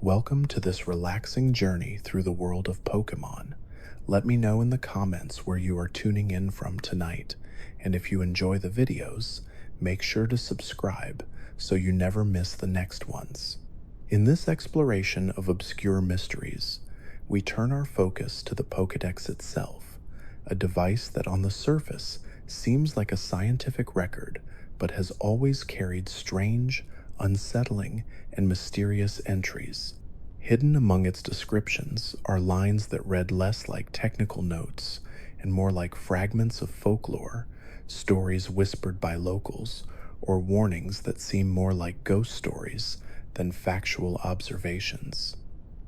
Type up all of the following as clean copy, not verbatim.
Welcome to this relaxing journey through the world of Pokemon. Let me know in the comments where you are tuning in from tonight, and if you enjoy the videos, make sure to subscribe so you never miss the next ones. In this exploration of obscure mysteries, we turn our focus to the Pokédex itself, a device that on the surface seems like a scientific record, but has always carried strange, unsettling, and mysterious entries. Hidden among its descriptions are lines that read less like technical notes and more like fragments of folklore, stories whispered by locals, or warnings that seem more like ghost stories than factual observations.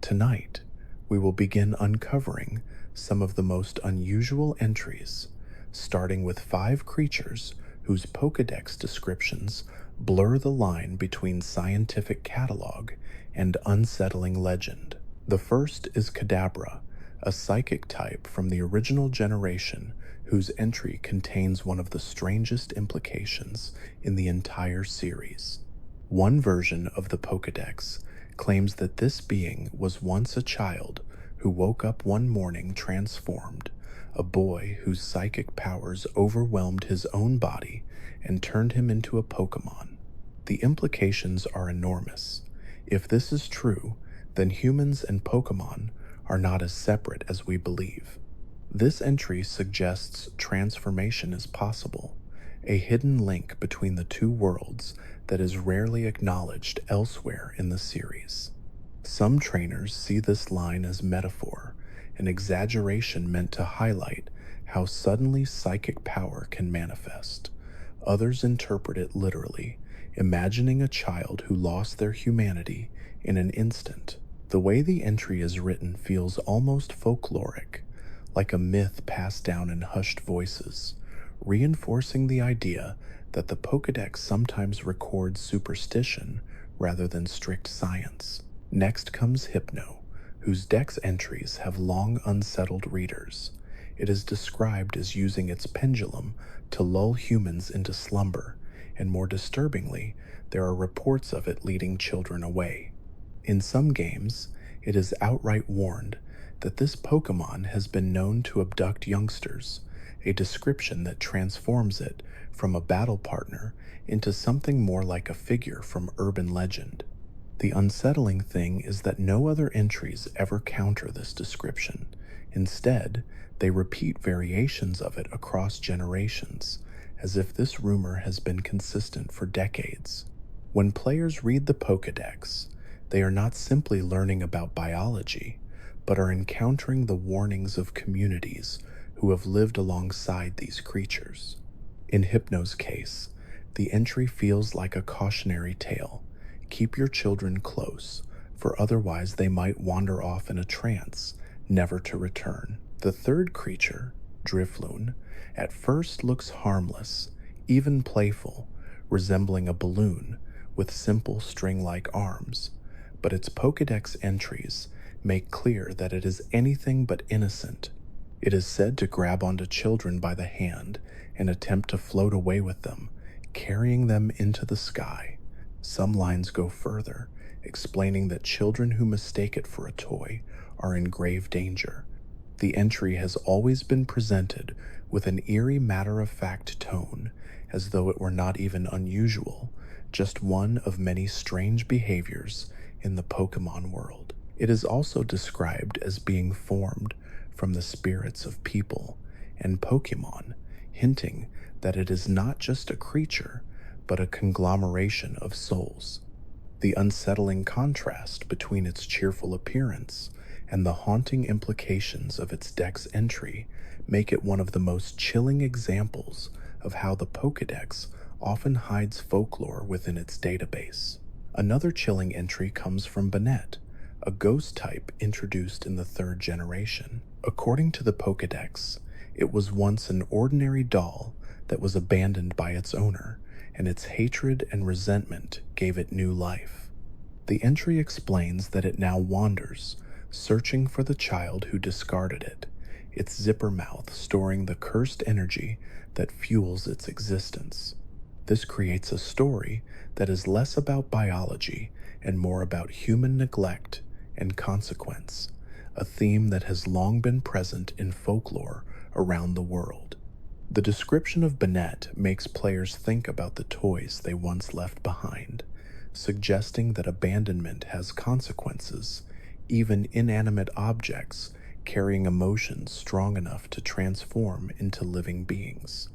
Tonight, we will begin uncovering some of the most unusual entries, starting with 5 creatures whose Pokédex descriptions blur the line between scientific catalog and unsettling legend. The first is Kadabra, a psychic type from the original generation whose entry contains one of the strangest implications in the entire series. One version of the Pokédex claims that this being was once a child who woke up one morning transformed, a boy whose psychic powers overwhelmed his own body and turned him into a Pokemon. The implications are enormous. If this is true, then humans and Pokemon are not as separate as we believe. This entry suggests transformation is possible, a hidden link between the two worlds that is rarely acknowledged elsewhere in the series. Some trainers see this line as metaphor, an exaggeration meant to highlight how suddenly psychic power can manifest. Others interpret it literally, imagining a child who lost their humanity in an instant. The way the entry is written feels almost folkloric, like a myth passed down in hushed voices, reinforcing the idea that the Pokédex sometimes records superstition rather than strict science. Next comes Hypno, whose dex entries have long unsettled readers. It is described as using its pendulum to lull humans into slumber, and more disturbingly, there are reports of it leading children away. In some games, it is outright warned that this Pokemon has been known to abduct youngsters, a description that transforms it from a battle partner into something more like a figure from urban legend. The unsettling thing is that no other entries ever counter this description. Instead, they repeat variations of it across generations, as if this rumor has been consistent for decades. When players read the Pokédex, they are not simply learning about biology, but are encountering the warnings of communities who have lived alongside these creatures. In Hypno's case, the entry feels like a cautionary tale. Keep your children close, for otherwise they might wander off in a trance, never to return. The third creature, Drifloon, at first looks harmless, even playful, resembling a balloon with simple string-like arms, but its Pokédex entries make clear that it is anything but innocent. It is said to grab onto children by the hand and attempt to float away with them, carrying them into the sky. Some lines go further, explaining that children who mistake it for a toy are in grave danger. The entry has always been presented with an eerie matter-of-fact tone, as though it were not even unusual, just one of many strange behaviors in the Pokemon world. It is also described as being formed from the spirits of people and Pokemon, hinting that it is not just a creature, but a conglomeration of souls. The unsettling contrast between its cheerful appearance and the haunting implications of its dex entry make it one of the most chilling examples of how the Pokédex often hides folklore within its database. Another chilling entry comes from Banette, a ghost type introduced in the 3rd generation. According to the Pokédex, it was once an ordinary doll that was abandoned by its owner, and its hatred and resentment gave it new life. The entry explains that it now wanders, searching for the child who discarded it, its zipper mouth storing the cursed energy that fuels its existence. This creates a story that is less about biology and more about human neglect and consequence, a theme that has long been present in folklore around the world. The description of Bennett makes players think about the toys they once left behind, suggesting that abandonment has consequences, even inanimate objects carrying emotions strong enough to transform into living beings.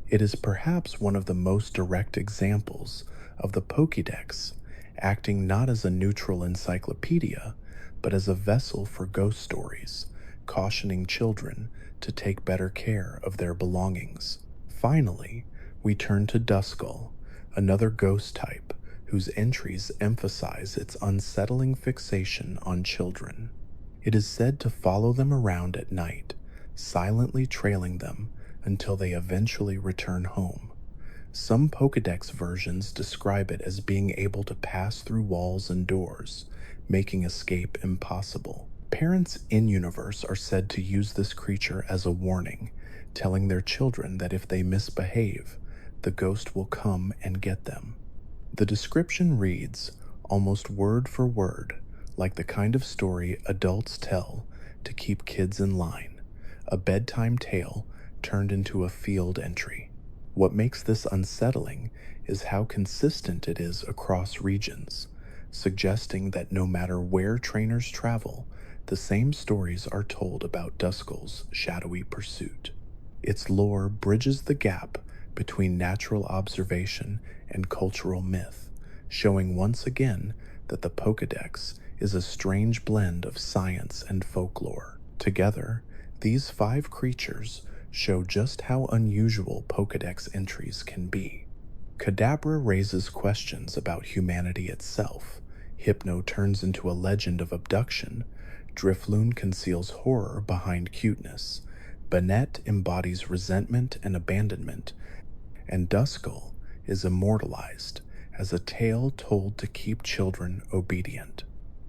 It is perhaps one of the most direct examples of the Pokédex acting not as a neutral encyclopedia, but as a vessel for ghost stories, cautioning children to take better care of their belongings. Finally, we turn to Duskull, another ghost type whose entries emphasize its unsettling fixation on children. It is said to follow them around at night, silently trailing them until they eventually return home. Some Pokédex versions describe it as being able to pass through walls and doors, making escape impossible. Parents in-universe are said to use this creature as a warning, telling their children that if they misbehave, the ghost will come and get them. The description reads, almost word for word, like the kind of story adults tell to keep kids in line, a bedtime tale turned into a field entry. What makes this unsettling is how consistent it is across regions, suggesting that no matter where trainers travel, the same stories are told about Duskull's shadowy pursuit. Its lore bridges the gap between natural observation and cultural myth, showing once again that the Pokédex is a strange blend of science and folklore. Together, these 5 creatures show just how unusual Pokédex entries can be. Kadabra raises questions about humanity itself, Hypno turns into a legend of abduction, Drifloon conceals horror behind cuteness, Bennett embodies resentment and abandonment, and Duskull is immortalized as a tale told to keep children obedient.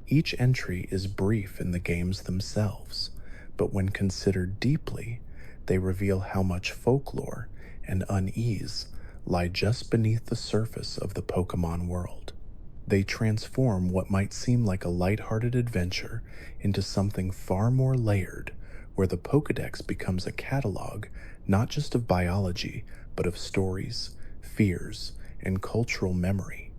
Each entry is brief in the games themselves, but when considered deeply, they reveal how much folklore and unease lie just beneath the surface of the Pokemon world. They transform what might seem like a lighthearted adventure into something far more layered, where the Pokédex becomes a catalog not just of biology, but of stories, fears, and cultural memory.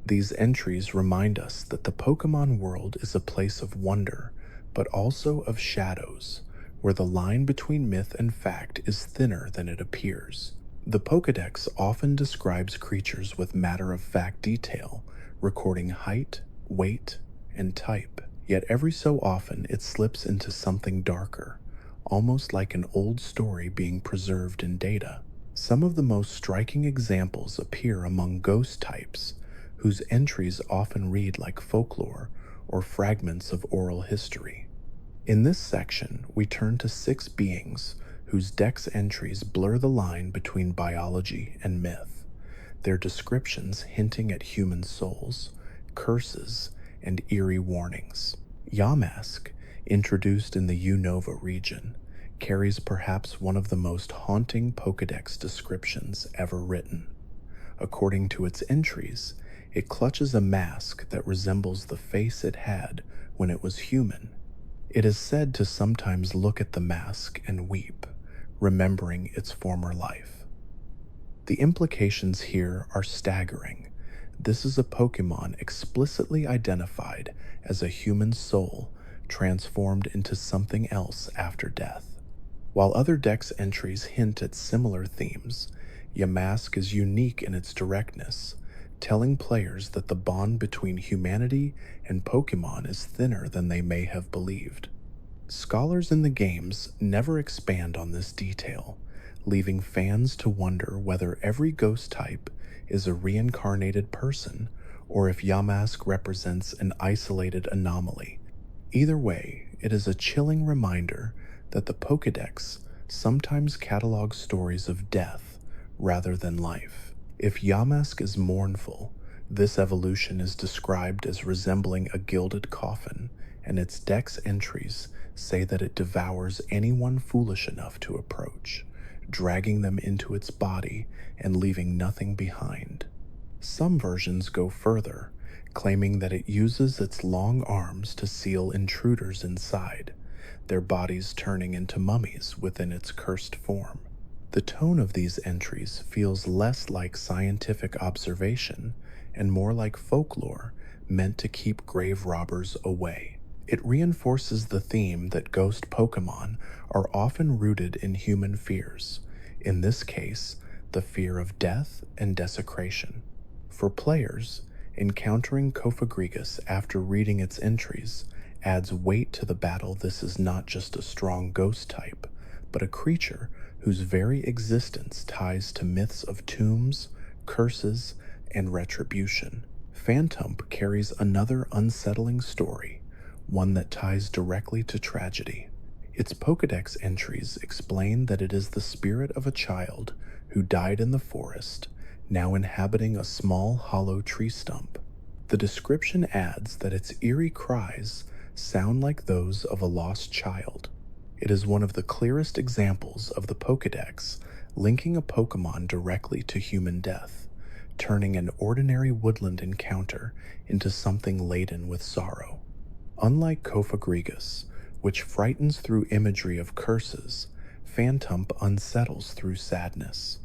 These entries remind us that the Pokemon world is a place of wonder, but also of shadows, where the line between myth and fact is thinner than it appears. The Pokédex often describes creatures with matter-of-fact detail, recording height, weight, and type. Yet every so often it slips into something darker, almost like an old story being preserved in data. Some of the most striking examples appear among ghost types, whose entries often read like folklore or fragments of oral history. In this section, we turn to 6 beings whose dex entries blur the line between biology and myth, their descriptions hinting at human souls, curses, and eerie warnings. Yamask, introduced in the Unova region, carries perhaps one of the most haunting Pokédex descriptions ever written. According to its entries, it clutches a mask that resembles the face it had when it was human. It is said to sometimes look at the mask and weep, remembering its former life. The implications here are staggering. This is a Pokemon explicitly identified as a human soul transformed into something else after death. While other dex entries hint at similar themes, Yamask is unique in its directness, telling players that the bond between humanity and Pokemon is thinner than they may have believed. Scholars in the games never expand on this detail, leaving fans to wonder whether every ghost type is a reincarnated person or if Yamask represents an isolated anomaly. Either way, it is a chilling reminder that the Pokédex sometimes catalogs stories of death rather than life. If Yamask is mournful, this evolution is described as resembling a gilded coffin, and its dex entries say that it devours anyone foolish enough to approach, dragging them into its body and leaving nothing behind. Some versions go further, claiming that it uses its long arms to seal intruders inside, their bodies turning into mummies within its cursed form. The tone of these entries feels less like scientific observation and more like folklore meant to keep grave robbers away. It reinforces the theme that ghost Pokemon are often rooted in human fears, in this case, the fear of death and desecration. For players, encountering Cofagrigus after reading its entries adds weight to the battle. This is not just a strong ghost type, but a creature whose very existence ties to myths of tombs, curses, and retribution. Phantom carries another unsettling story, one that ties directly to tragedy. Its Pokédex entries explain that it is the spirit of a child who died in the forest, now inhabiting a small hollow tree stump. The description adds that its eerie cries sound like those of a lost child. It is one of the clearest examples of the Pokédex linking a Pokémon directly to human death, turning an ordinary woodland encounter into something laden with sorrow. Unlike Cofagrigus, which frightens through imagery of curses, Phantom unsettles through sadness.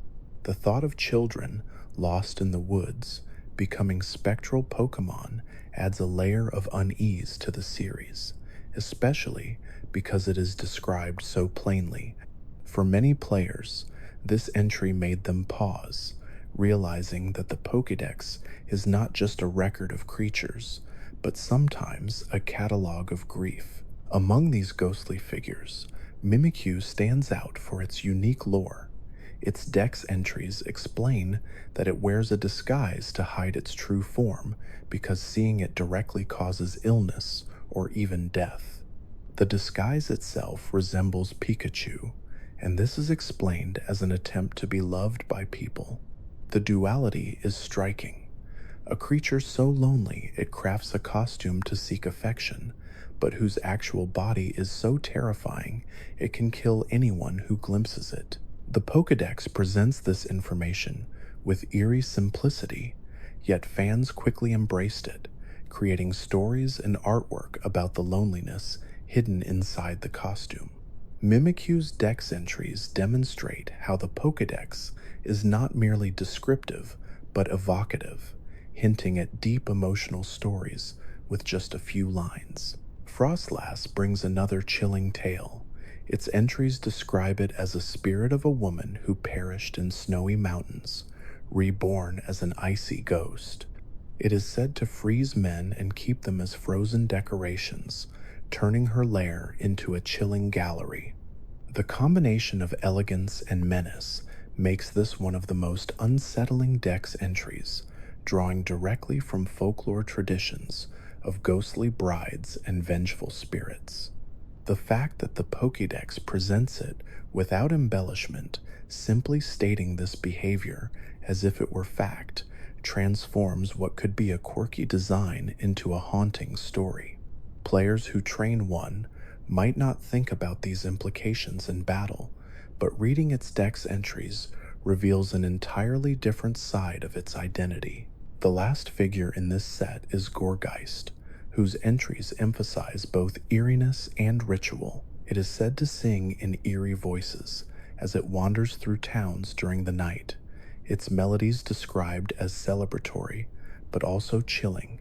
The thought of children lost in the woods becoming spectral Pokemon adds a layer of unease to the series, especially because it is described so plainly. For many players, this entry made them pause, realizing that the Pokédex is not just a record of creatures, but sometimes a catalog of grief. Among these ghostly figures, Mimikyu stands out for its unique lore. Its dex entries explain that it wears a disguise to hide its true form because seeing it directly causes illness or even death. The disguise itself resembles Pikachu, and this is explained as an attempt to be loved by people. The duality is striking. A creature so lonely it crafts a costume to seek affection, but whose actual body is so terrifying it can kill anyone who glimpses it. The Pokédex presents this information with eerie simplicity, yet fans quickly embraced it, creating stories and artwork about the loneliness hidden inside the costume. Mimikyu's dex entries demonstrate how the Pokédex is not merely descriptive, but evocative, hinting at deep emotional stories with just a few lines. Frostlass brings another chilling tale. Its entries describe it as a spirit of a woman who perished in snowy mountains, reborn as an icy ghost. It is said to freeze men and keep them as frozen decorations, turning her lair into a chilling gallery. The combination of elegance and menace makes this one of the most unsettling dex entries, drawing directly from folklore traditions of ghostly brides and vengeful spirits. The fact that the Pokédex presents it without embellishment, simply stating this behavior as if it were fact, transforms what could be a quirky design into a haunting story. Players who train one might not think about these implications in battle, but reading its dex entries reveals an entirely different side of its identity. The last figure in this set is Gourgeist, whose entries emphasize both eeriness and ritual. It is said to sing in eerie voices as it wanders through towns during the night, its melodies described as celebratory, but also chilling.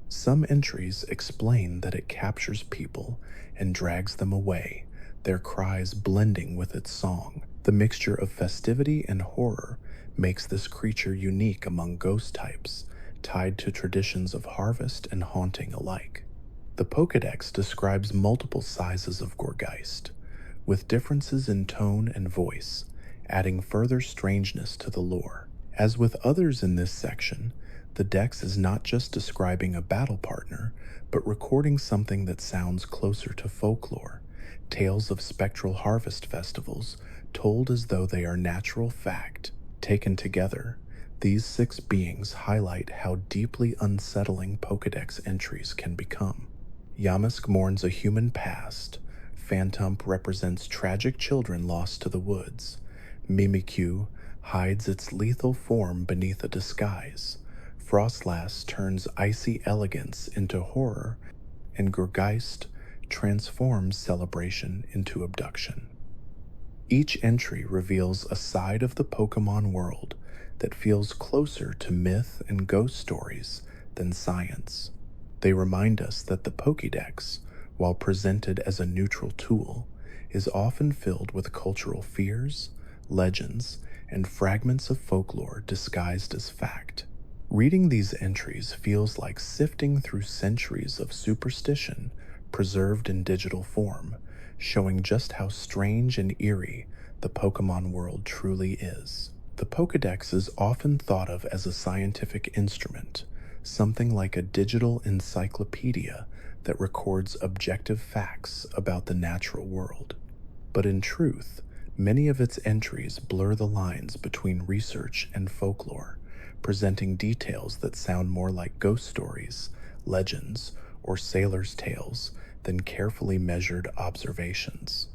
Some entries explain that it captures people and drags them away, their cries blending with its song. The mixture of festivity and horror makes this creature unique among ghost types, tied to traditions of harvest and haunting alike. The Pokédex describes multiple sizes of Gourgeist, with differences in tone and voice, adding further strangeness to the lore. As with others in this section, the dex is not just describing a battle partner, but recording something that sounds closer to folklore, tales of spectral harvest festivals told as though they are natural fact. Taken together, these 6 beings highlight how deeply unsettling Pokédex entries can become. Yamask mourns a human past, Phantom represents tragic children lost to the woods, Mimikyu hides its lethal form beneath a disguise, Frostlass turns icy elegance into horror, and Gurgeist transforms celebration into abduction. Each entry reveals a side of the Pokemon world that feels closer to myth and ghost stories than science. They remind us that the Pokédex, while presented as a neutral tool, is often filled with cultural fears, legends, and fragments of folklore disguised as fact. Reading these entries feels like sifting through centuries of superstition preserved in digital form, showing just how strange and eerie the Pokemon world truly is. The Pokédex is often thought of as a scientific instrument, something like a digital encyclopedia that records objective facts about the natural world. But in truth, many of its entries blur the lines between research and folklore, presenting details that sound more like ghost stories, legends, or sailors' tales than carefully measured observations.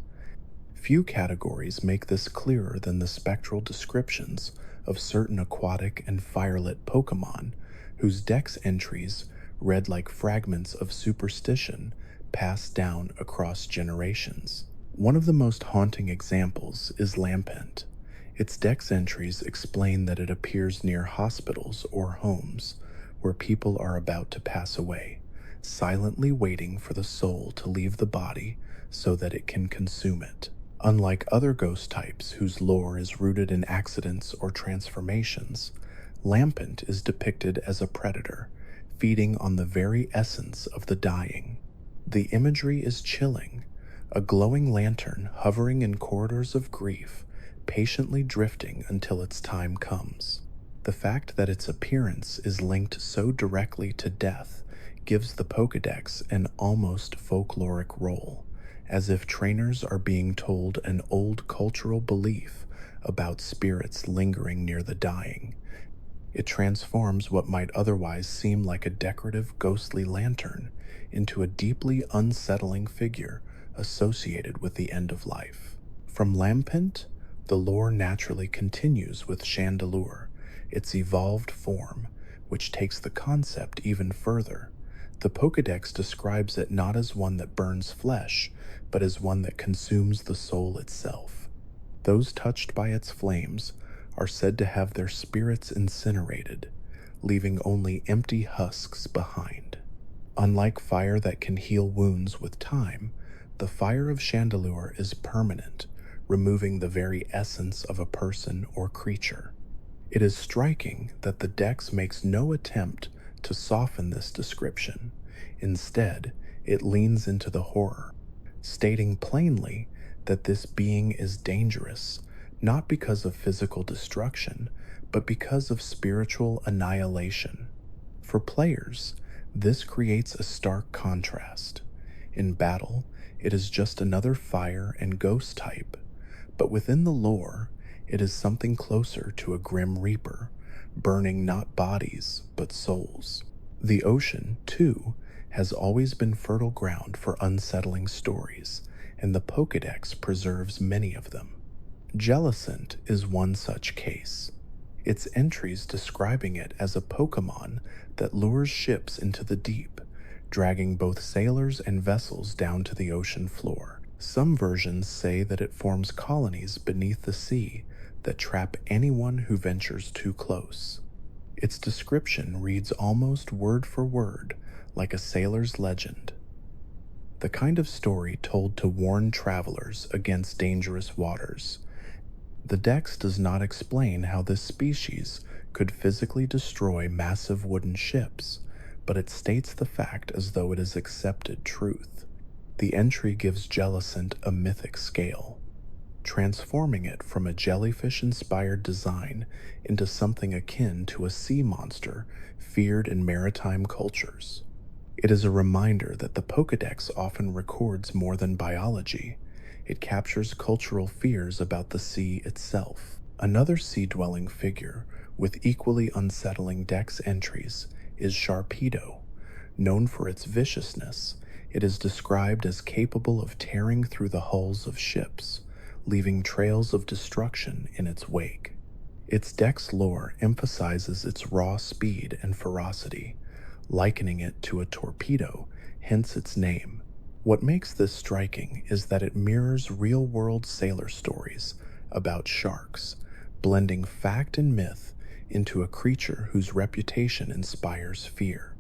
Few categories make this clearer than the spectral descriptions of certain aquatic and firelit Pokemon, whose dex entries read like fragments of superstition passed down across generations. One of the most haunting examples is Lampent. Its dex entries explain that it appears near hospitals or homes where people are about to pass away, silently waiting for the soul to leave the body so that it can consume it. Unlike other ghost types whose lore is rooted in accidents or transformations, Lampent is depicted as a predator, feeding on the very essence of the dying. The imagery is chilling, a glowing lantern hovering in corridors of grief, patiently drifting until its time comes. The fact that its appearance is linked so directly to death gives the Pokédex an almost folkloric role, as if trainers are being told an old cultural belief about spirits lingering near the dying. It transforms what might otherwise seem like a decorative ghostly lantern into a deeply unsettling figure associated with the end of life. From Lampent, the lore naturally continues with Chandelure, its evolved form, which takes the concept even further. The Pokédex describes it not as one that burns flesh, but as one that consumes the soul itself. Those touched by its flames are said to have their spirits incinerated, leaving only empty husks behind. Unlike fire that can heal wounds with time, the fire of Chandelure is permanent, removing the very essence of a person or creature. It is striking that the Dex makes no attempt to soften this description. Instead, it leans into the horror, stating plainly that this being is dangerous, not because of physical destruction, but because of spiritual annihilation. For players, this creates a stark contrast. In battle, it is just another fire and ghost type, but within the lore, it is something closer to a grim reaper, burning not bodies, but souls. The ocean, too, has always been fertile ground for unsettling stories, and the Pokédex preserves many of them. Jellicent is one such case. Its entries describing it as a Pokémon that lures ships into the deep, dragging both sailors and vessels down to the ocean floor. Some versions say that it forms colonies beneath the sea that trap anyone who ventures too close. Its description reads almost word for word like a sailor's legend, the kind of story told to warn travelers against dangerous waters. The Dex does not explain how this species could physically destroy massive wooden ships, but it states the fact as though it is accepted truth. The entry gives Jellicent a mythic scale, transforming it from a jellyfish-inspired design into something akin to a sea monster feared in maritime cultures. It is a reminder that the Pokédex often records more than biology. It captures cultural fears about the sea itself. Another sea-dwelling figure with equally unsettling Dex entries is Sharpedo. Known for its viciousness, it is described as capable of tearing through the hulls of ships, leaving trails of destruction in its wake. Its deck's lore emphasizes its raw speed and ferocity, likening it to a torpedo, hence its name. What makes this striking is that it mirrors real-world sailor stories about sharks, blending fact and myth into a creature whose reputation inspires fear.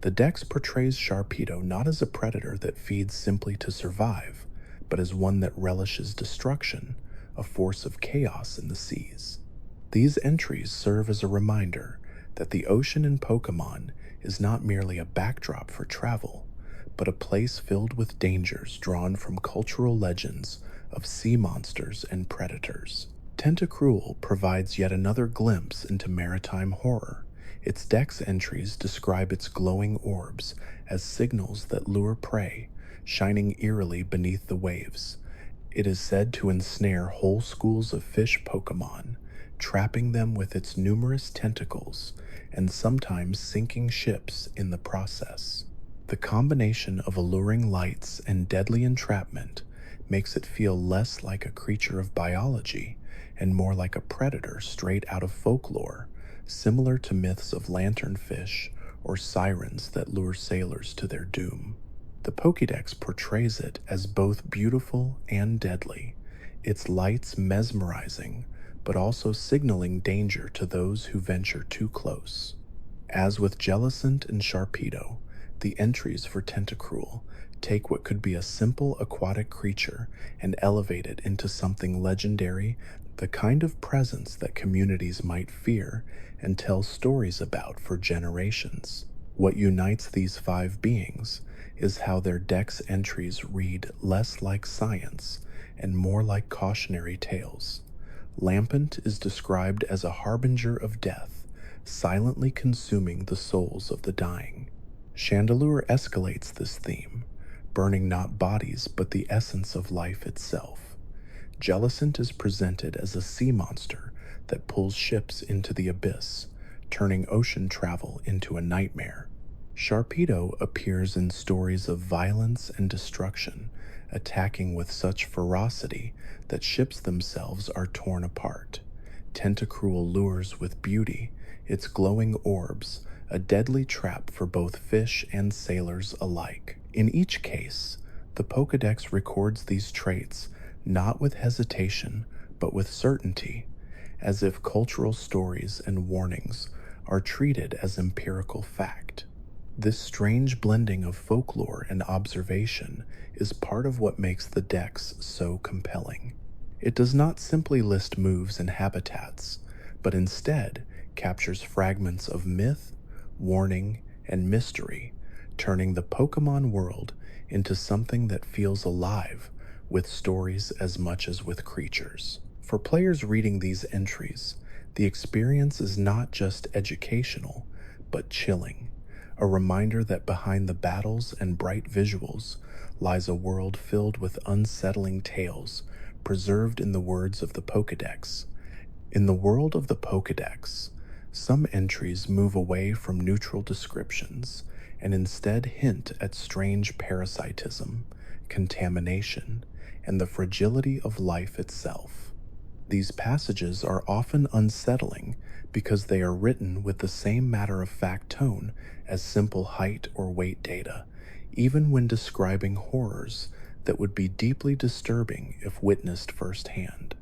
The Dex portrays Sharpedo not as a predator that feeds simply to survive, but as one that relishes destruction, a force of chaos in the seas. These entries serve as a reminder that the ocean in Pokemon is not merely a backdrop for travel, but a place filled with dangers drawn from cultural legends of sea monsters and predators. Tentacruel provides yet another glimpse into maritime horror. Its Dex entries describe its glowing orbs as signals that lure prey, shining eerily beneath the waves. It is said to ensnare whole schools of fish Pokemon, trapping them with its numerous tentacles and sometimes sinking ships in the process. The combination of alluring lights and deadly entrapment makes it feel less like a creature of biology and more like a predator straight out of folklore, similar to myths of lanternfish or sirens that lure sailors to their doom. The Pokédex portrays it as both beautiful and deadly, its lights mesmerizing, but also signaling danger to those who venture too close. As with Jellicent and Sharpedo, the entries for Tentacruel take what could be a simple aquatic creature and elevate it into something legendary, the kind of presence that communities might fear and tell stories about for generations. What unites these five beings is how their Dex entries read less like science and more like cautionary tales. Lampent is described as a harbinger of death, silently consuming the souls of the dying. Chandelure escalates this theme, burning not bodies but the essence of life itself. Jellicent is presented as a sea monster that pulls ships into the abyss, turning ocean travel into a nightmare. Sharpedo appears in stories of violence and destruction, attacking with such ferocity that ships themselves are torn apart. Tentacruel lures with beauty, its glowing orbs, a deadly trap for both fish and sailors alike. In each case, the Pokédex records these traits not with hesitation, but with certainty, as if cultural stories and warnings are treated as empirical fact. This strange blending of folklore and observation is part of what makes the Dex so compelling. It does not simply list moves and habitats, but instead captures fragments of myth, warning, and mystery, turning the Pokemon world into something that feels alive with stories as much as with creatures. For players reading these entries, the experience is not just educational, but chilling, a reminder that behind the battles and bright visuals lies a world filled with unsettling tales preserved in the words of the Pokédex. In the world of the Pokédex, some entries move away from neutral descriptions and instead hint at strange parasitism, contamination, and the fragility of life itself. These passages are often unsettling because they are written with the same matter-of-fact tone as simple height or weight data, even when describing horrors that would be deeply disturbing if witnessed firsthand.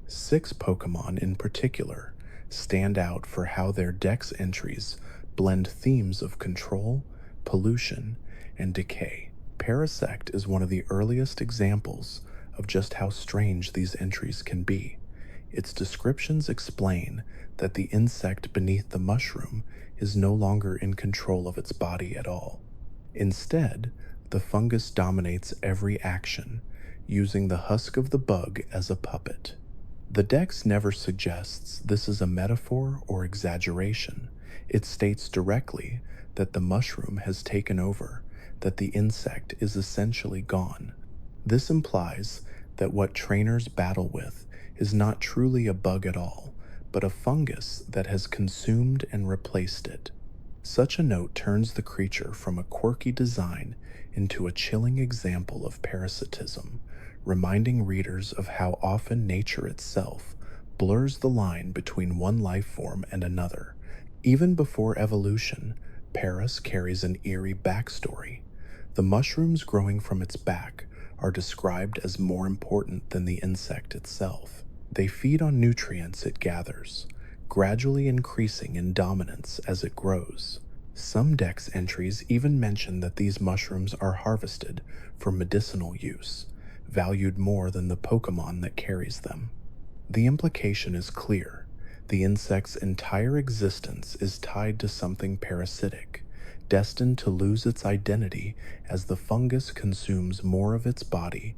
6 Pokemon in particular stand out for how their Dex entries blend themes of control, pollution, and decay. Parasect is one of the earliest examples of just how strange these entries can be. Its descriptions explain that the insect beneath the mushroom is no longer in control of its body at all. Instead, the fungus dominates every action, using the husk of the bug as a puppet. The Dex never suggests this is a metaphor or exaggeration. It states directly that the mushroom has taken over, that the insect is essentially gone. This implies that what trainers battle with is not truly a bug at all, but a fungus that has consumed and replaced it. Such a note turns the creature from a quirky design into a chilling example of parasitism, reminding readers of how often nature itself blurs the line between one life form and another. Even before evolution, Paras carries an eerie backstory. The mushrooms growing from its back are described as more important than the insect itself. They feed on nutrients it gathers, gradually increasing in dominance as it grows. Some Dex entries even mention that these mushrooms are harvested for medicinal use, valued more than the Pokemon that carries them. The implication is clear. The insect's entire existence is tied to something parasitic, destined to lose its identity as the fungus consumes more of its body.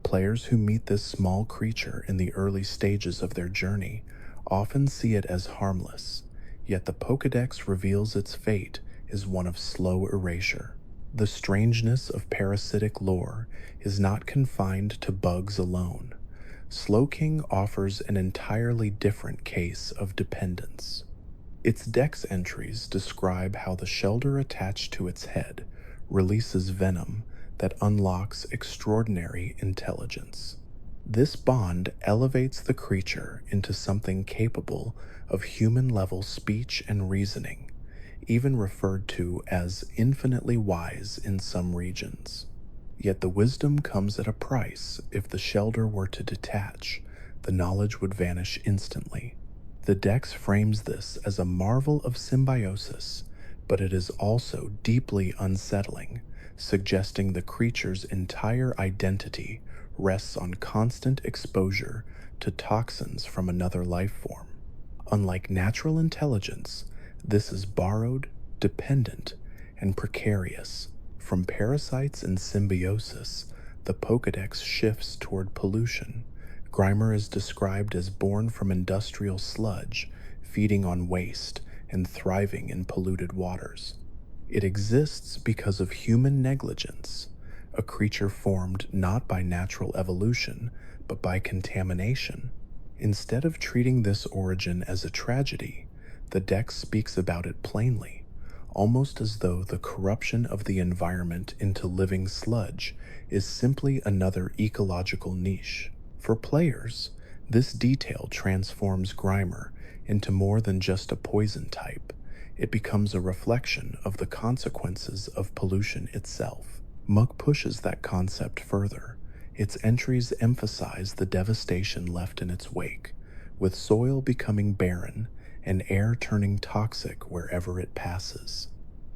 Players who meet this small creature in the early stages of their journey often see it as harmless, yet the Pokédex reveals its fate is one of slow erasure. The strangeness of parasitic lore is not confined to bugs alone. Slowking offers an entirely different case of dependence. Its Dex entries describe how the shelter attached to its head releases venom that unlocks extraordinary intelligence. This bond elevates the creature into something capable of human-level speech and reasoning, even referred to as infinitely wise in some regions. Yet the wisdom comes at a price. If the shelter were to detach, the knowledge would vanish instantly. The Dex frames this as a marvel of symbiosis, but it is also deeply unsettling, suggesting the creature's entire identity rests on constant exposure to toxins from another life form. Unlike natural intelligence, this is borrowed, dependent, and precarious. From parasites and symbiosis, the Pokédex shifts toward pollution. Grimer is described as born from industrial sludge, feeding on waste and thriving in polluted waters. It exists because of human negligence, a creature formed not by natural evolution, but by contamination. Instead of treating this origin as a tragedy, the Dex speaks about it plainly, almost as though the corruption of the environment into living sludge is simply another ecological niche. For players, this detail transforms Grimer into more than just a poison type. It becomes a reflection of the consequences of pollution itself. Muck pushes that concept further. Its entries emphasize the devastation left in its wake, with soil becoming barren and air turning toxic wherever it passes.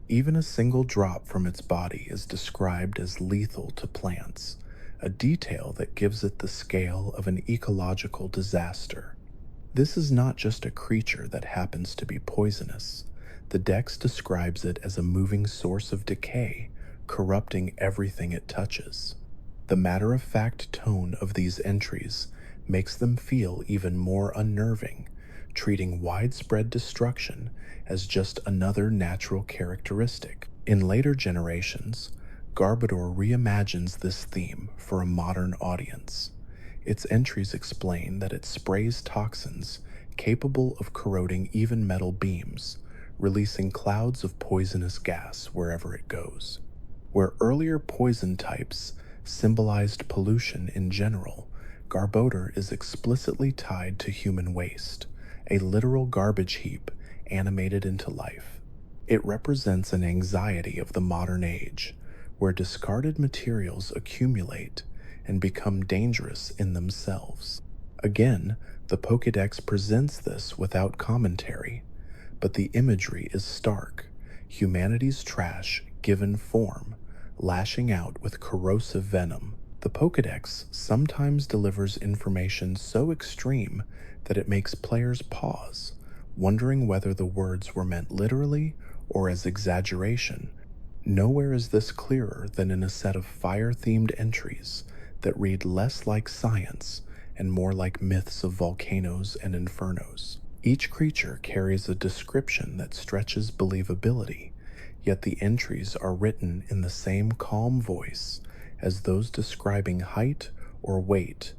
Even a single drop from its body is described as lethal to plants, a detail that gives it the scale of an ecological disaster. This is not just a creature that happens to be poisonous. The Dex describes it as a moving source of decay, corrupting everything it touches. The matter-of-fact tone of these entries makes them feel even more unnerving, treating widespread destruction as just another natural characteristic. In later generations, Garbodor reimagines this theme for a modern audience. Its entries explain that it sprays toxins capable of corroding even metal beams, releasing clouds of poisonous gas wherever it goes. Where earlier poison types symbolized pollution in general, Garbodor is explicitly tied to human waste, a literal garbage heap animated into life. It represents an anxiety of the modern age, where discarded materials accumulate and become dangerous in themselves. Again, the Pokédex presents this without commentary, but the imagery is stark. Humanity's trash given form, lashing out with corrosive venom. The Pokédex sometimes delivers information so extreme that it makes players pause, wondering whether the words were meant literally or as exaggeration. Nowhere is this clearer than in a set of fire-themed entries that read less like science and more like myths of volcanoes and infernos. Each creature carries a description that stretches believability, yet the entries are written in the same calm voice as those describing height or weight.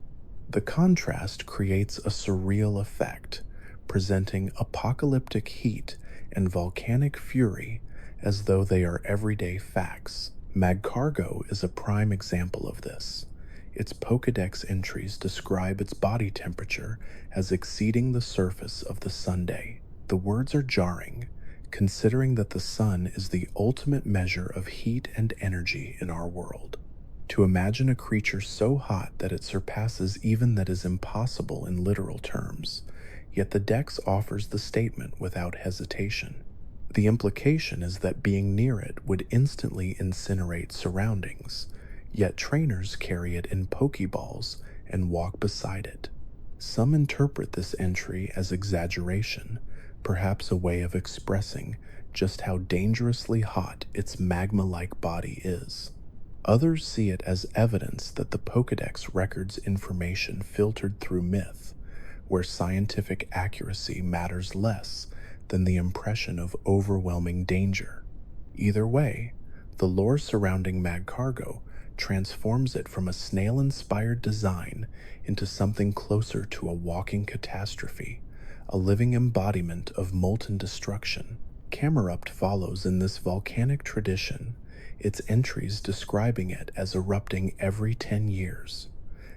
The contrast creates a surreal effect, presenting apocalyptic heat and volcanic fury as though they are everyday facts. Magcargo is a prime example of this. Its Pokédex entries describe its body temperature as exceeding the surface of the Sunday. The words are jarring, considering that the sun is the ultimate measure of heat and energy in our world. To imagine a creature so hot that it surpasses even that is impossible in literal terms, yet the Dex offers the statement without hesitation. The implication is that being near it would instantly incinerate surroundings, yet trainers carry it in Pokeballs and walk beside it. Some interpret this entry as exaggeration, perhaps a way of expressing just how dangerously hot its magma-like body is. Others see it as evidence that the Pokédex records information filtered through myth, where scientific accuracy matters less than the impression of overwhelming danger. Either way, the lore surrounding Magcargo transforms it from a snail-inspired design into something closer to a walking catastrophe, a living embodiment of molten destruction. Camerupt follows in this volcanic tradition, its entries describing it as erupting every 10 years.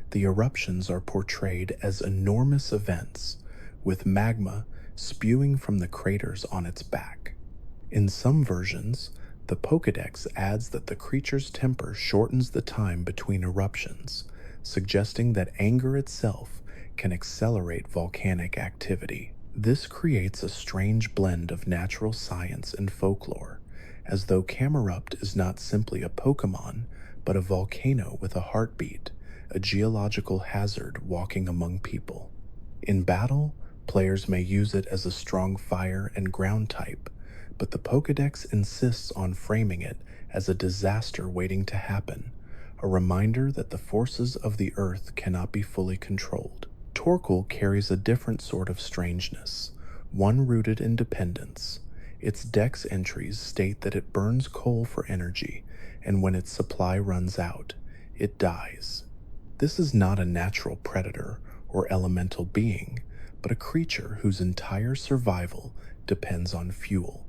The eruptions are portrayed as enormous events, with magma spewing from the craters on its back. In some versions, the Pokédex adds that the creature's temper shortens the time between eruptions, suggesting that anger itself can accelerate volcanic activity. This creates a strange blend of natural science and folklore, as though Camerupt is not simply a Pokémon, but a volcano with a heartbeat, a geological hazard walking among people. In battle, players may use it as a strong fire and ground type, but the Pokédex insists on framing it as a disaster waiting to happen, a reminder that the forces of the earth cannot be fully controlled. Torkoal carries a different sort of strangeness, one rooted in dependence. Its Dex entries state that it burns coal for energy, and when its supply runs out, it dies. This is not a natural predator or elemental being, but a creature whose entire survival depends on fuel.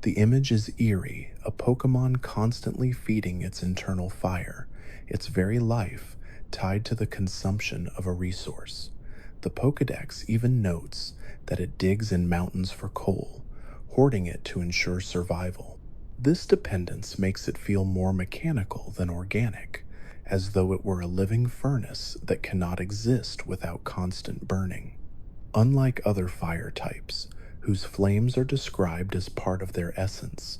The image is eerie, a Pokémon constantly feeding its internal fire, its very life tied to the consumption of a resource. The Pokédex even notes that it digs in mountains for coal, hoarding it to ensure survival. This dependence makes it feel more mechanical than organic, as though it were a living furnace that cannot exist without constant burning. Unlike other fire types, whose flames are described as part of their essence,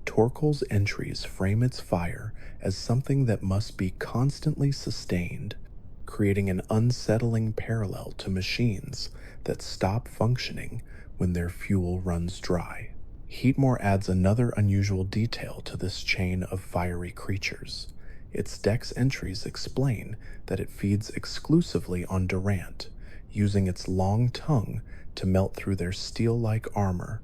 Torkoal's entries frame its fire as something that must be constantly sustained, creating an unsettling parallel to machines that stop functioning when their fuel runs dry. Heatmore adds another unusual detail to this chain of fiery creatures. Its Dex entries explain that it feeds exclusively on Durant, using its long tongue to melt through their steel-like armor.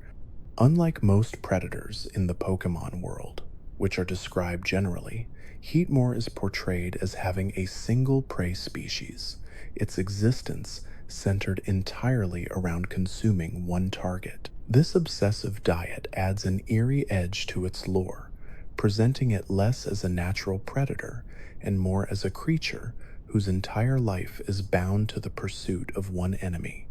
Unlike most predators in the Pokémon world, which are described generally, Heatmore is portrayed as having a single prey species, its existence centered entirely around consuming one target. This obsessive diet adds an eerie edge to its lore, presenting it less as a natural predator and more as a creature whose entire life is bound to the pursuit of one enemy.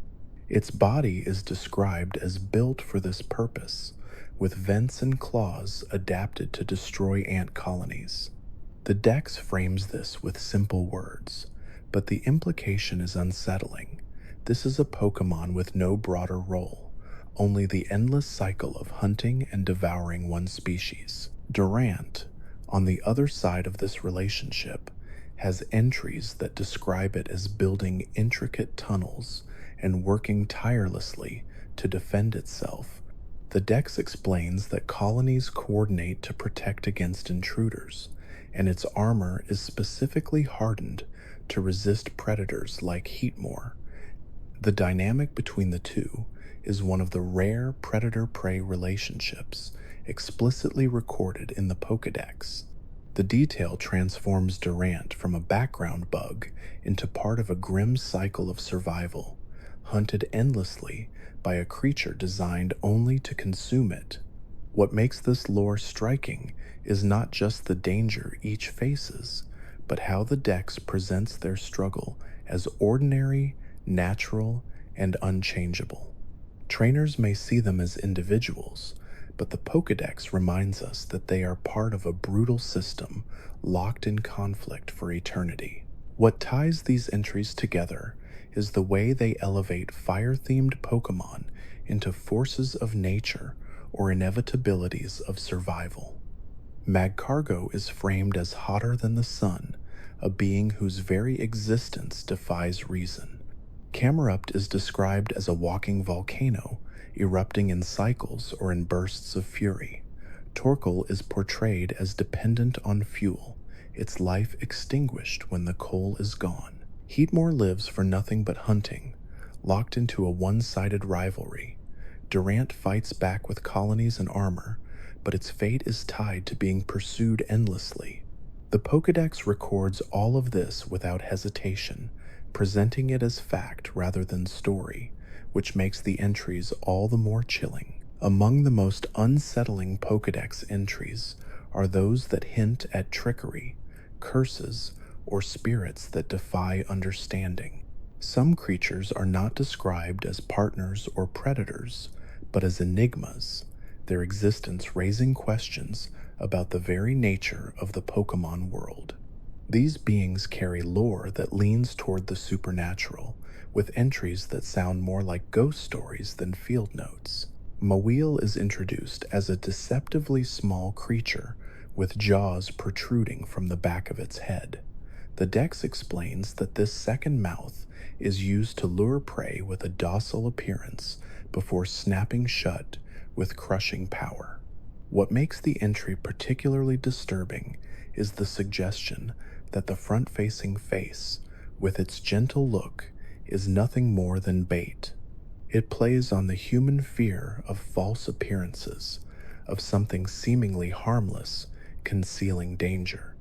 Its body is described as built for this purpose, with vents and claws adapted to destroy ant colonies. The Dex frames this with simple words, but the implication is unsettling. This is a Pokémon with no broader role, only the endless cycle of hunting and devouring one species. Durant, on the other side of this relationship, has entries that describe it as building intricate tunnels and working tirelessly to defend itself. The Dex explains that colonies coordinate to protect against intruders, and its armor is specifically hardened to resist predators like Heatmore. The dynamic between the two is one of the rare predator-prey relationships explicitly recorded in the Pokédex. The detail transforms Durant from a background bug into part of a grim cycle of survival, hunted endlessly by a creature designed only to consume it. What makes this lore striking is not just the danger each faces, but how the dex presents their struggle as ordinary, natural, and unchangeable. Trainers may see them as individuals, but the Pokédex reminds us that they are part of a brutal system locked in conflict for eternity. What ties these entries together is the way they elevate fire-themed Pokémon into forces of nature or inevitabilities of survival. Magcargo is framed as hotter than the sun, a being whose very existence defies reason. Camerupt is described as a walking volcano, erupting in cycles or in bursts of fury. Torkoal is portrayed as dependent on fuel, its life extinguished when the coal is gone. Heatmore lives for nothing but hunting, locked into a one-sided rivalry. Durant fights back with colonies and armor, but its fate is tied to being pursued endlessly. The Pokédex records all of this without hesitation, presenting it as fact rather than story, which makes the entries all the more chilling. Among the most unsettling Pokédex entries are those that hint at trickery, curses, or spirits that defy understanding. Some creatures are not described as partners or predators, but as enigmas, their existence raising questions about the very nature of the Pokémon world. These beings carry lore that leans toward the supernatural, with entries that sound more like ghost stories than field notes. Mawile is introduced as a deceptively small creature with jaws protruding from the back of its head. The Dex explains that this second mouth is used to lure prey with a docile appearance before snapping shut with crushing power. What makes the entry particularly disturbing is the suggestion that the front-facing face, with its gentle look, is nothing more than bait. It plays on the human fear of false appearances, of something seemingly harmless concealing danger.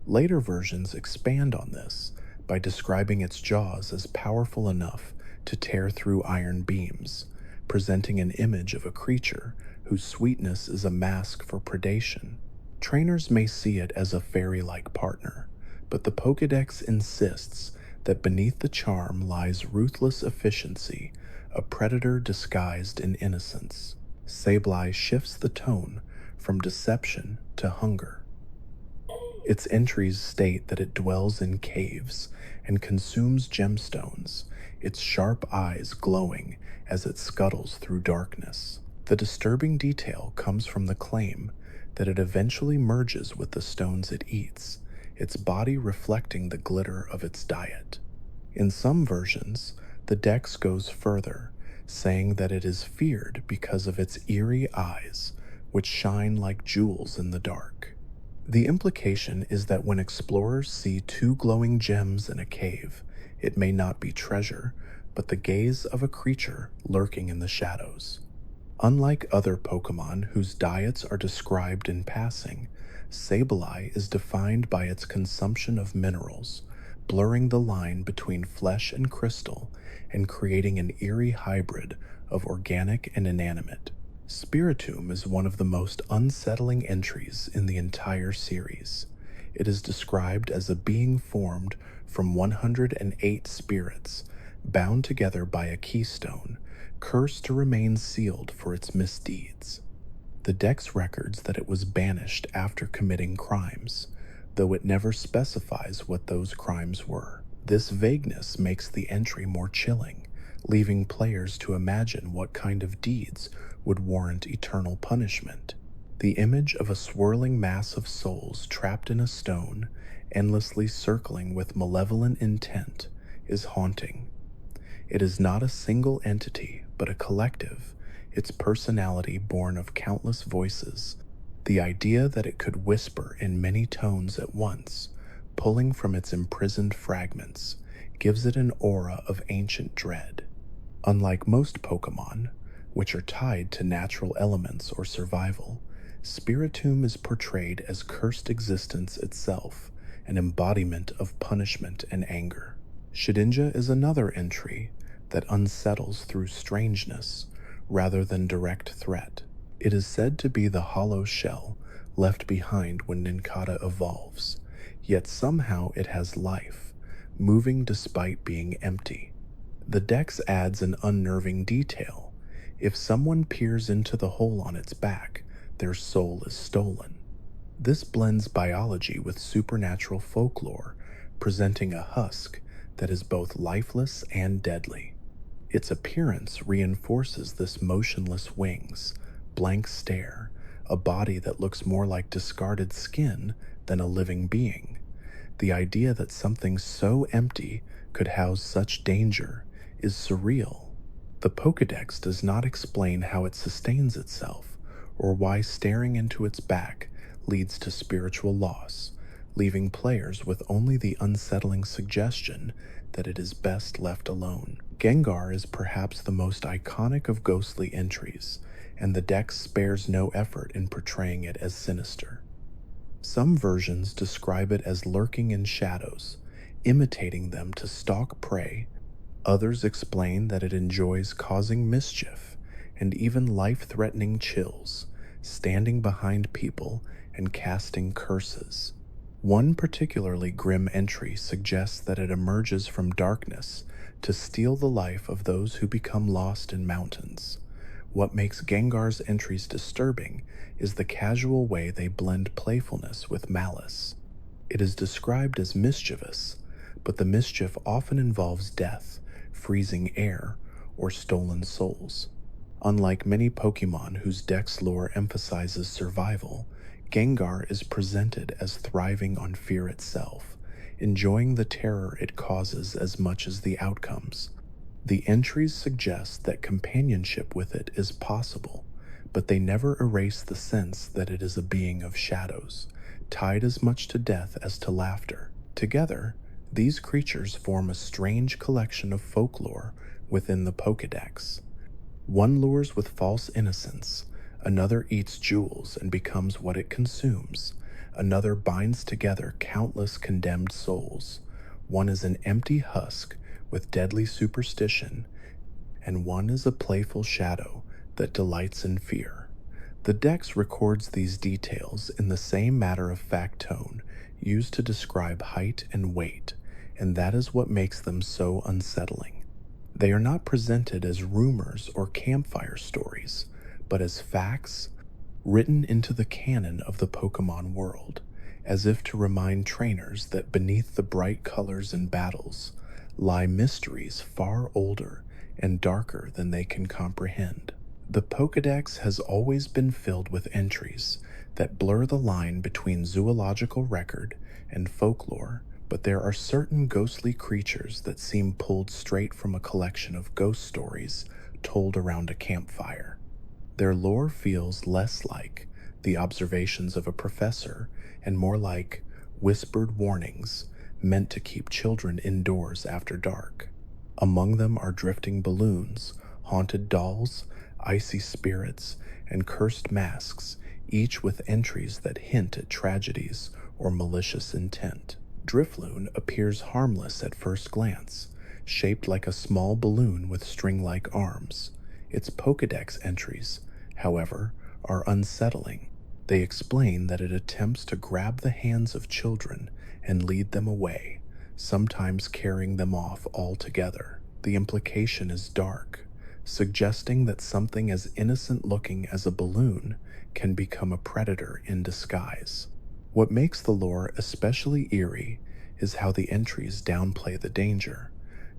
Later versions expand on this by describing its jaws as powerful enough to tear through iron beams, presenting an image of a creature whose sweetness is a mask for predation. Trainers may see it as a fairy-like partner, but the Pokédex insists that beneath the charm lies ruthless efficiency, a predator disguised in innocence. Sableye shifts the tone from deception to hunger. Its entries state that it dwells in caves and consumes gemstones, its sharp eyes glowing as it scuttles through darkness. The disturbing detail comes from the claim that it eventually merges with the stones it eats, its body reflecting the glitter of its diet. In some versions, the Dex goes further, saying that it is feared because of its eerie eyes, which shine like jewels in the dark. The implication is that when explorers see two glowing gems in a cave, it may not be treasure, but the gaze of a creature lurking in the shadows. Unlike other Pokémon whose diets are described in passing, Sableye is defined by its consumption of minerals, blurring the line between flesh and crystal and creating an eerie hybrid of organic and inanimate. Spiritomb is one of the most unsettling entries in the entire series. It is described as a being formed from 108 spirits, bound together by a keystone, cursed to remain sealed for its misdeeds. The Dex records that it was banished after committing crimes, though it never specifies what those crimes were. This vagueness makes the entry more chilling, leaving players to imagine what kind of deeds would warrant eternal punishment. The image of a swirling mass of souls trapped in a stone, endlessly circling with malevolent intent, is haunting. It is not a single entity, but a collective, its personality born of countless voices. The idea that it could whisper in many tones at once, pulling from its imprisoned fragments, gives it an aura of ancient dread. Unlike most Pokémon, which are tied to natural elements or survival, Spiritomb is portrayed as cursed existence itself, an embodiment of punishment and anger. Shedinja is another entry that unsettles through strangeness rather than direct threat. It is said to be the hollow shell left behind when Nincada evolves, yet somehow it has life, moving despite being empty. The dex adds an unnerving detail. If someone peers into the hole on its back, their soul is stolen. This blends biology with supernatural folklore, presenting a husk that is both lifeless and deadly. Its appearance reinforces this: motionless wings, blank stare, a body that looks more like discarded skin than a living being. The idea that something so empty could house such danger is surreal. The Pokédex does not explain how it sustains itself or why staring into its back leads to spiritual loss, leaving players with only the unsettling suggestion that it is best left alone. Gengar is perhaps the most iconic of ghostly entries, and the dex spares no effort in portraying it as sinister. Some versions describe it as lurking in shadows, imitating them to stalk prey. Others explain that it enjoys causing mischief and even life-threatening chills, standing behind people and casting curses. One particularly grim entry suggests that it emerges from darkness to steal the life of those who become lost in mountains. What makes Gengar's entries disturbing is the casual way they blend playfulness with malice. It is described as mischievous, but the mischief often involves death, freezing air, or stolen souls. Unlike many Pokemon whose dex lore emphasizes survival, Gengar is presented as thriving on fear itself, enjoying the terror it causes as much as the outcomes. The entries suggest that companionship with it is possible, but they never erase the sense that it is a being of shadows, tied as much to death as to laughter. Together, these creatures form a strange collection of folklore within the Pokédex. One lures with false innocence, another eats jewels and becomes what it consumes, another binds together countless condemned souls. One is an empty husk with deadly superstition, and one is a playful shadow that delights in fear. The dex records these details in the same matter-of-fact tone used to describe height and weight, and that is what makes them so unsettling. They are not presented as rumors or campfire stories, but as facts written into the canon of the Pokemon world, as if to remind trainers that beneath the bright colors and battles lie mysteries far older and darker than they can comprehend. The Pokédex has always been filled with entries that blur the line between zoological record and folklore, but there are certain ghostly creatures that seem pulled straight from a collection of ghost stories told around a campfire. Their lore feels less like the observations of a professor and more like whispered warnings meant to keep children indoors after dark. Among them are drifting balloons, haunted dolls, icy spirits, and cursed masks, each with entries that hint at tragedies or malicious intent. Drifloon appears harmless at first glance, shaped like a small balloon with string-like arms. Its Pokédex entries, however, are unsettling. They explain that it attempts to grab the hands of children and lead them away, sometimes carrying them off altogether. The implication is dark, suggesting that something as innocent-looking as a balloon can become a predator in disguise. What makes the lore especially eerie is how the entries downplay the danger,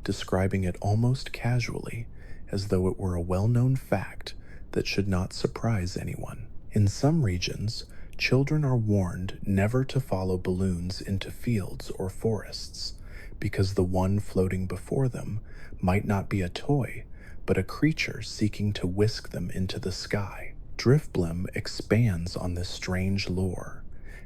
describing it almost casually, as though it were a well-known fact that should not surprise anyone. In some regions, children are warned never to follow balloons into fields or forests, because the one floating before them might not be a toy, but a creature seeking to whisk them into the sky. Drifblim expands on this strange lore.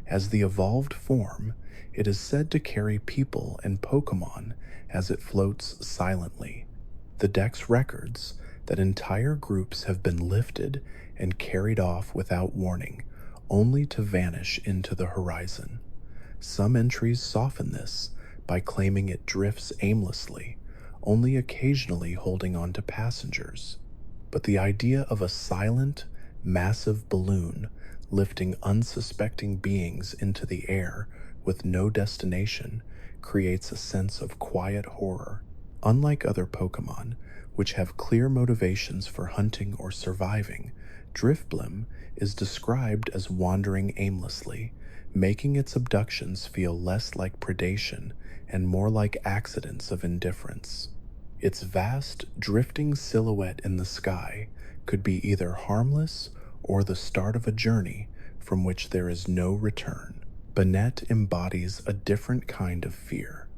As the evolved form, it is said to carry people and Pokemon as it floats silently. The Dex records that entire groups have been lifted and carried off without warning, only to vanish into the horizon. Some entries soften this by claiming it drifts aimlessly, only occasionally holding on to passengers. But the idea of a silent, massive balloon lifting unsuspecting beings into the air with no destination creates a sense of quiet horror. Unlike other Pokemon, which have clear motivations for hunting or surviving, Drifblim is described as wandering aimlessly, making its abductions feel less like predation and more like accidents of indifference. Its vast, drifting silhouette in the sky could be either harmless or the start of a journey from which there is no return. Banette embodies a different kind of fear.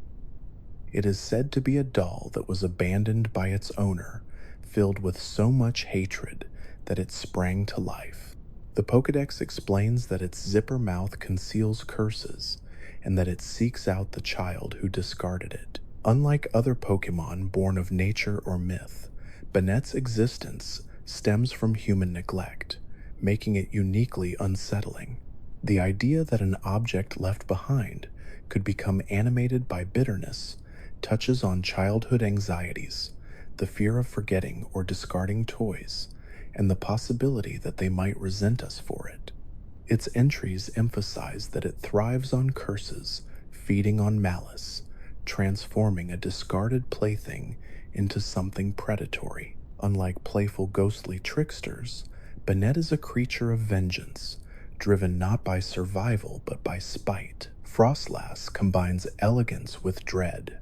It is said to be a doll that was abandoned by its owner, filled with so much hatred that it sprang to life. The Pokédex explains that its zipper mouth conceals curses and that it seeks out the child who discarded it. Unlike other Pokémon born of nature or myth, Banette's existence stems from human neglect, making it uniquely unsettling. The idea that an object left behind could become animated by bitterness touches on childhood anxieties, the fear of forgetting or discarding toys, and the possibility that they might resent us for it. Its entries emphasize that it thrives on curses, feeding on malice, transforming a discarded plaything into something predatory. Unlike playful ghostly tricksters, Banette is a creature of vengeance, driven not by survival but by spite. Frostlass combines elegance with dread.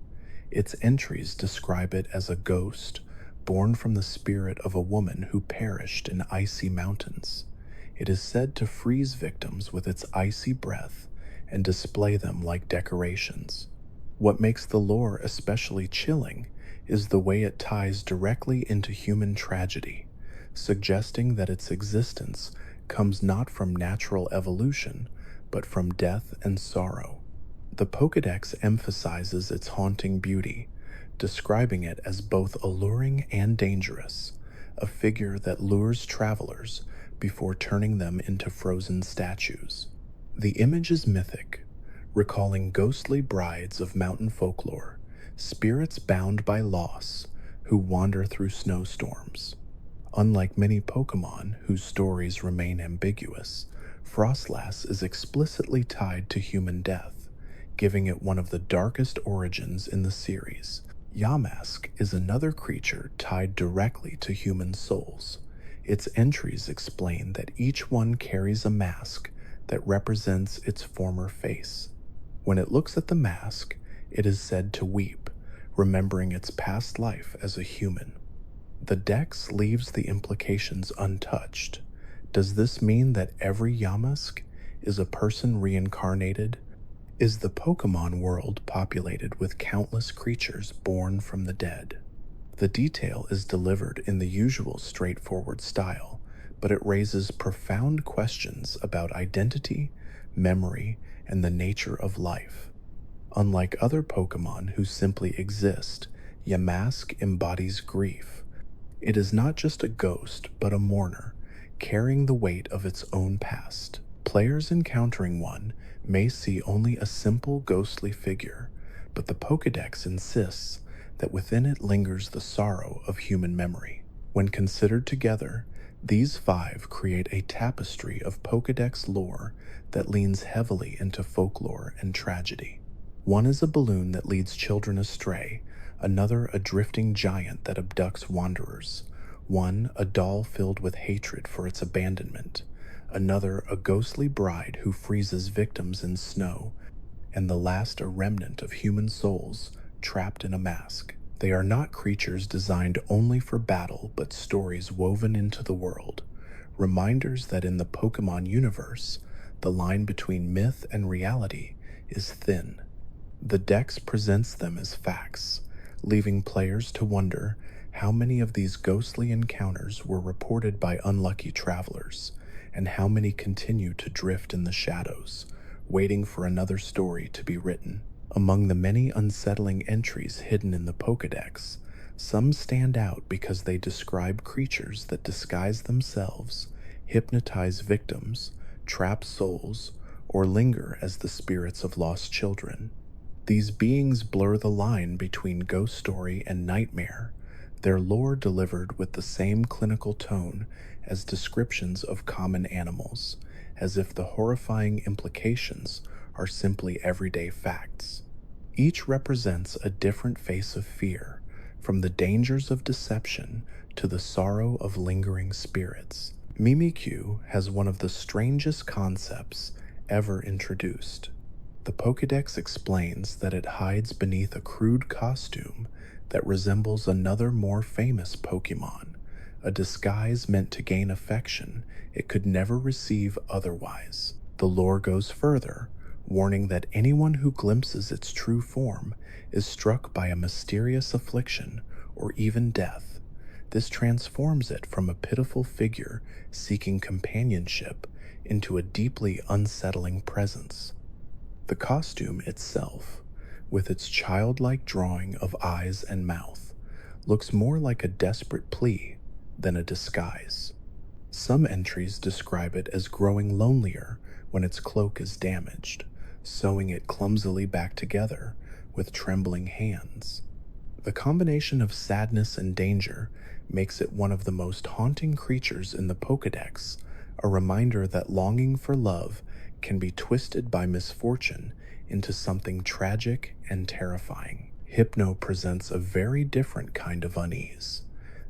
Its entries describe it as a ghost, born from the spirit of a woman who perished in icy mountains. It is said to freeze victims with its icy breath and display them like decorations. What makes the lore especially chilling is the way it ties directly into human tragedy, suggesting that its existence comes not from natural evolution, but from death and sorrow. The Pokédex emphasizes its haunting beauty, describing it as both alluring and dangerous, a figure that lures travelers before turning them into frozen statues. The image is mythic, recalling ghostly brides of mountain folklore, spirits bound by loss who wander through snowstorms. Unlike many Pokemon whose stories remain ambiguous, Frostlass is explicitly tied to human death, giving it one of the darkest origins in the series. Yamask is another creature tied directly to human souls. Its entries explain that each one carries a mask that represents its former face. When it looks at the mask, it is said to weep, remembering its past life as a human. The Dex leaves the implications untouched. Does this mean that every Yamask is a person reincarnated? Is the Pokemon world populated with countless creatures born from the dead? The detail is delivered in the usual straightforward style, but it raises profound questions about identity, memory, and the nature of life. Unlike other Pokemon who simply exist, Yamask embodies grief. It is not just a ghost, but a mourner, carrying the weight of its own past. Players encountering one may see only a simple ghostly figure, but the Pokédex insists that within it lingers the sorrow of human memory. When considered together, these five create a tapestry of Pokédex lore that leans heavily into folklore and tragedy. One is a balloon that leads children astray, another a drifting giant that abducts wanderers, one a doll filled with hatred for its abandonment, another a ghostly bride who freezes victims in snow, and the last a remnant of human souls trapped in a mask. They are not creatures designed only for battle, but stories woven into the world, reminders that in the Pokemon universe, the line between myth and reality is thin. The Dex presents them as facts, leaving players to wonder how many of these ghostly encounters were reported by unlucky travelers, and how many continue to drift in the shadows, waiting for another story to be written. Among the many unsettling entries hidden in the Pokédex, some stand out because they describe creatures that disguise themselves, hypnotize victims, trap souls, or linger as the spirits of lost children. These beings blur the line between ghost story and nightmare, their lore delivered with the same clinical tone as descriptions of common animals, as if the horrifying implications are simply everyday facts. Each represents a different face of fear, from the dangers of deception to the sorrow of lingering spirits. Mimikyu has one of the strangest concepts ever introduced. The Pokédex explains that it hides beneath a crude costume that resembles another more famous Pokémon, a disguise meant to gain affection it could never receive otherwise. The lore goes further, warning that anyone who glimpses its true form is struck by a mysterious affliction or even death. This transforms it from a pitiful figure seeking companionship into a deeply unsettling presence. The costume itself, with its childlike drawing of eyes and mouth, looks more like a desperate plea than a disguise. Some entries describe it as growing lonelier when its cloak is damaged, sewing it clumsily back together with trembling hands. The combination of sadness and danger makes it one of the most haunting creatures in the Pokédex, a reminder that longing for love can be twisted by misfortune into something tragic and terrifying. Hypno presents a very different kind of unease.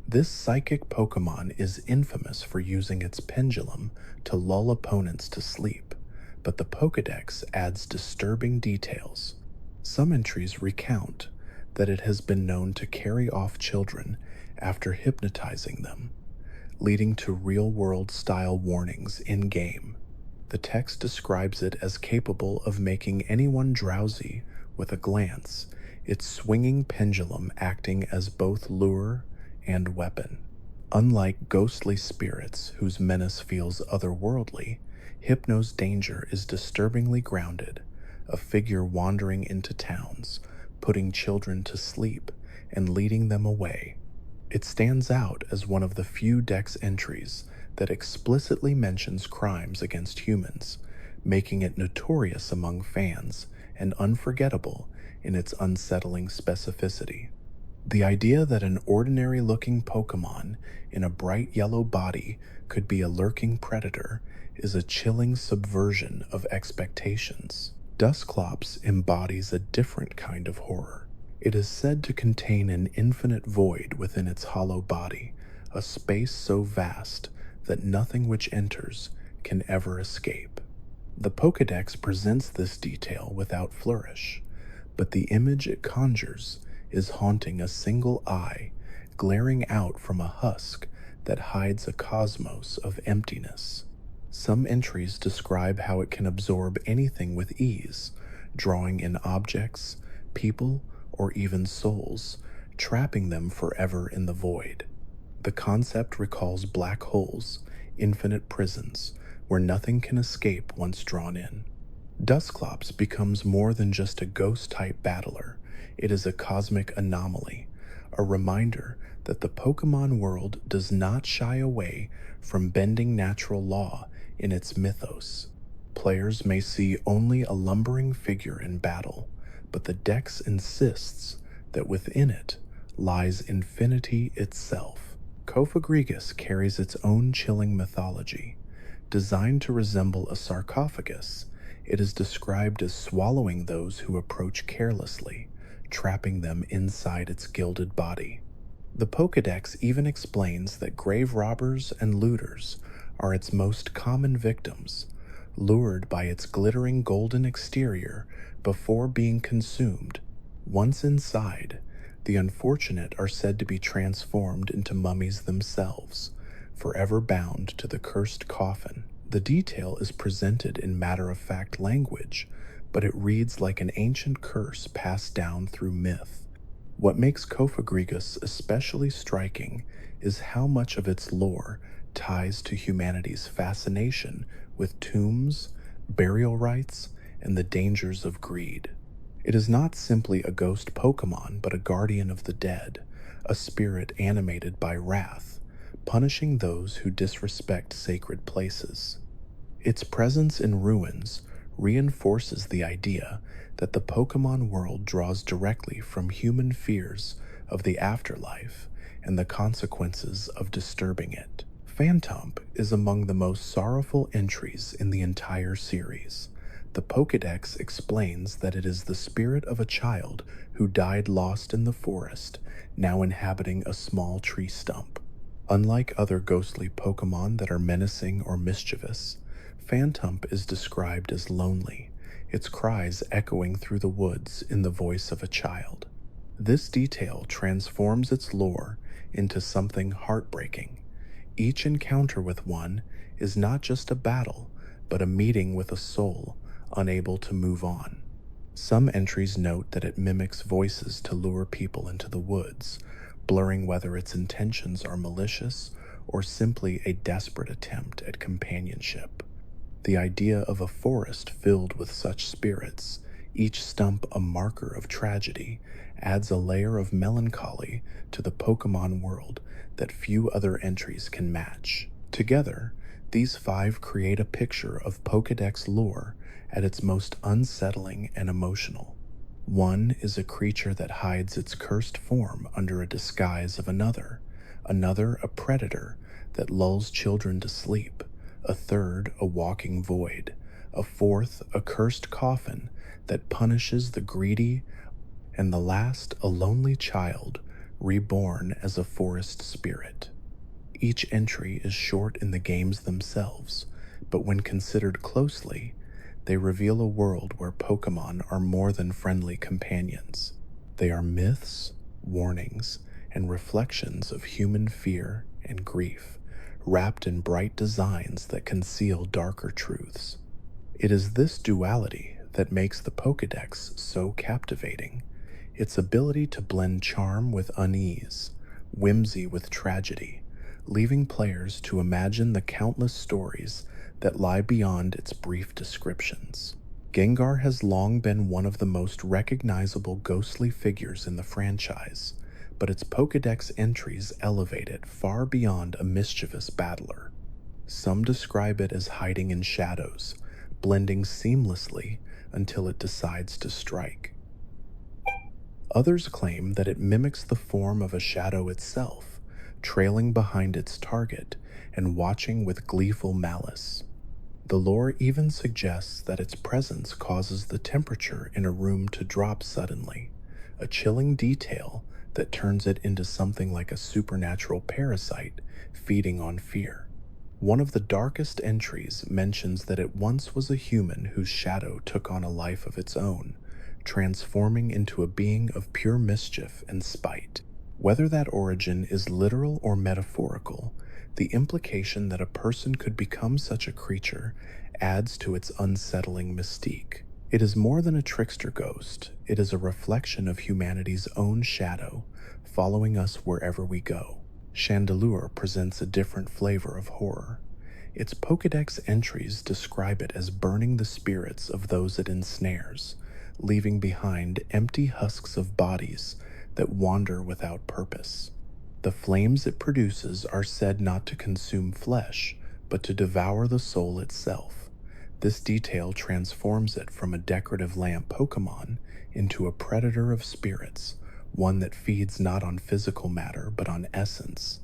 This psychic Pokemon is infamous for using its pendulum to lull opponents to sleep, but the Pokédex adds disturbing details. Some entries recount that it has been known to carry off children after hypnotizing them, leading to real-world style warnings in-game. The text describes it as capable of making anyone drowsy with a glance, its swinging pendulum acting as both lure and weapon. Unlike ghostly spirits whose menace feels otherworldly, Hypno's danger is disturbingly grounded, a figure wandering into towns, putting children to sleep and leading them away. It stands out as one of the few Dex entries that explicitly mentions crimes against humans, making it notorious among fans and unforgettable in its unsettling specificity. The idea that an ordinary-looking Pokemon in a bright yellow body could be a lurking predator is a chilling subversion of expectations. Dusclops embodies a different kind of horror. It is said to contain an infinite void within its hollow body, a space so vast that nothing which enters can ever escape. The Pokédex presents this detail without flourish, but the image it conjures is haunting: a single eye glaring out from a husk that hides a cosmos of emptiness. Some entries describe how it can absorb anything with ease, drawing in objects, people, or even souls, trapping them forever in the void. The concept recalls black holes, infinite prisons, where nothing can escape once drawn in. Dusclops becomes more than just a ghost-type battler. It is a cosmic anomaly, a reminder that the Pokemon world does not shy away from bending natural law in its mythos. Players may see only a lumbering figure in battle, but the Dex insists that within it lies infinity itself. Cofagrigus carries its own chilling mythology. Designed to resemble a sarcophagus, it is described as swallowing those who approach carelessly, trapping them inside its gilded body. The Pokédex even explains that grave robbers and looters are its most common victims, lured by its glittering golden exterior before being consumed. Once inside, the unfortunate are said to be transformed into mummies themselves, forever bound to the cursed coffin. The detail is presented in matter-of-fact language, but it reads like an ancient curse passed down through myth. What makes Cofagrigus especially striking is how much of its lore ties to humanity's fascination with tombs, burial rites, and the dangers of greed. It is not simply a ghost Pokemon, but a guardian of the dead, a spirit animated by wrath, punishing those who disrespect sacred places. Its presence in ruins reinforces the idea that the Pokemon world draws directly from human fears of the afterlife and the consequences of disturbing it. Phantomp is among the most sorrowful entries in the entire series. The Pokédex explains that it is the spirit of a child who died lost in the forest, now inhabiting a small tree stump. Unlike other ghostly Pokémon that are menacing or mischievous, Phantump is described as lonely, its cries echoing through the woods in the voice of a child. This detail transforms its lore into something heartbreaking. Each encounter with one is not just a battle, but a meeting with a soul unable to move on. Some entries note that it mimics voices to lure people into the woods, blurring whether its intentions are malicious or simply a desperate attempt at companionship. The idea of a forest filled with such spirits, each stump a marker of tragedy, adds a layer of melancholy to the Pokemon world that few other entries can match. Together, these five create a picture of Pokédex lore at its most unsettling and emotional. One is a creature that hides its cursed form under a disguise of another, another a predator that lulls children to sleep, a third a walking void, a fourth a cursed coffin that punishes the greedy, and the last a lonely child reborn as a forest spirit. Each entry is short in the games themselves, but when considered closely, they reveal a world where Pokemon are more than friendly companions. They are myths, warnings, and reflections of human fear and grief, wrapped in bright designs that conceal darker truths. It is this duality that makes the Pokédex so captivating. Its ability to blend charm with unease, whimsy with tragedy, leaving players to imagine the countless stories that lie beyond its brief descriptions. Gengar has long been one of the most recognizable ghostly figures in the franchise, but its Pokédex entries elevate it far beyond a mischievous battler. Some describe it as hiding in shadows, blending seamlessly until it decides to strike. Others claim that it mimics the form of a shadow itself, trailing behind its target and watching with gleeful malice. The lore even suggests that its presence causes the temperature in a room to drop suddenly, a chilling detail that turns it into something like a supernatural parasite feeding on fear. One of the darkest entries mentions that it once was a human whose shadow took on a life of its own, transforming into a being of pure mischief and spite. Whether that origin is literal or metaphorical, the implication that a person could become such a creature adds to its unsettling mystique. It is more than a trickster ghost, it is a reflection of humanity's own shadow, following us wherever we go. Chandelure presents a different flavor of horror. Its Pokédex entries describe it as burning the spirits of those it ensnares, leaving behind empty husks of bodies that wander without purpose. The flames it produces are said not to consume flesh, but to devour the soul itself. This detail transforms it from a decorative lamp Pokémon into a predator of spirits, one that feeds not on physical matter but on essence.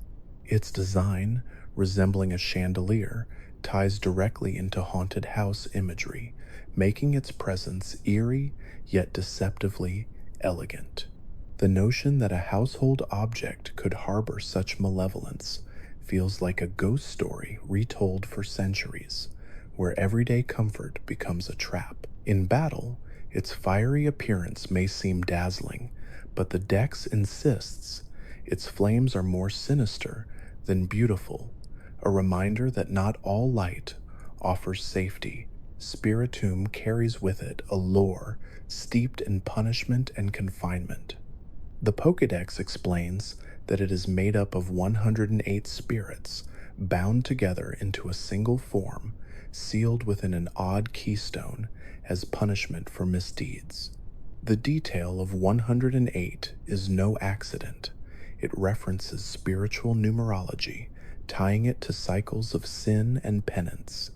Its design, resembling a chandelier, ties directly into haunted house imagery, making its presence eerie yet deceptively elegant. The notion that a household object could harbor such malevolence feels like a ghost story retold for centuries, where everyday comfort becomes a trap. In battle, its fiery appearance may seem dazzling, but the Dex insists its flames are more sinister than beautiful, a reminder that not all light offers safety. Spiritomb carries with it a lore steeped in punishment and confinement. The Pokédex explains that it is made up of 108 spirits, bound together into a single form, sealed within an odd keystone as punishment for misdeeds. The detail of 108 is no accident. It references spiritual numerology, tying it to cycles of sin and penance.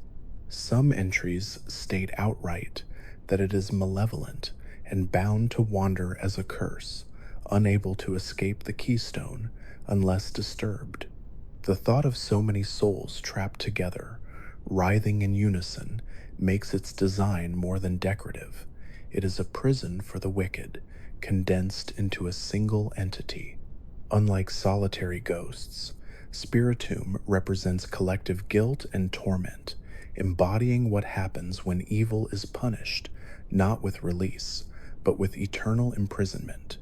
Some entries state outright that it is malevolent and bound to wander as a curse, unable to escape the keystone unless disturbed. The thought of so many souls trapped together, writhing in unison, makes its design more than decorative. It is a prison for the wicked, condensed into a single entity. Unlike solitary ghosts, Spiritomb represents collective guilt and torment, embodying what happens when evil is punished, not with release, but with eternal imprisonment.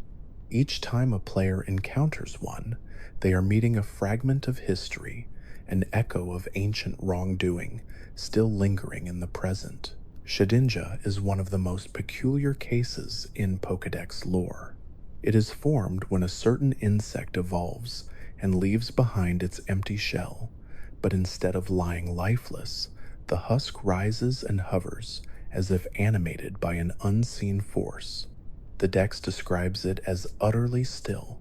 Each time a player encounters one, they are meeting a fragment of history, an echo of ancient wrongdoing, still lingering in the present. Shedinja is one of the most peculiar cases in Pokédex lore. It is formed when a certain insect evolves and leaves behind its empty shell, but instead of lying lifeless, the husk rises and hovers as if animated by an unseen force. The Dex describes it as utterly still,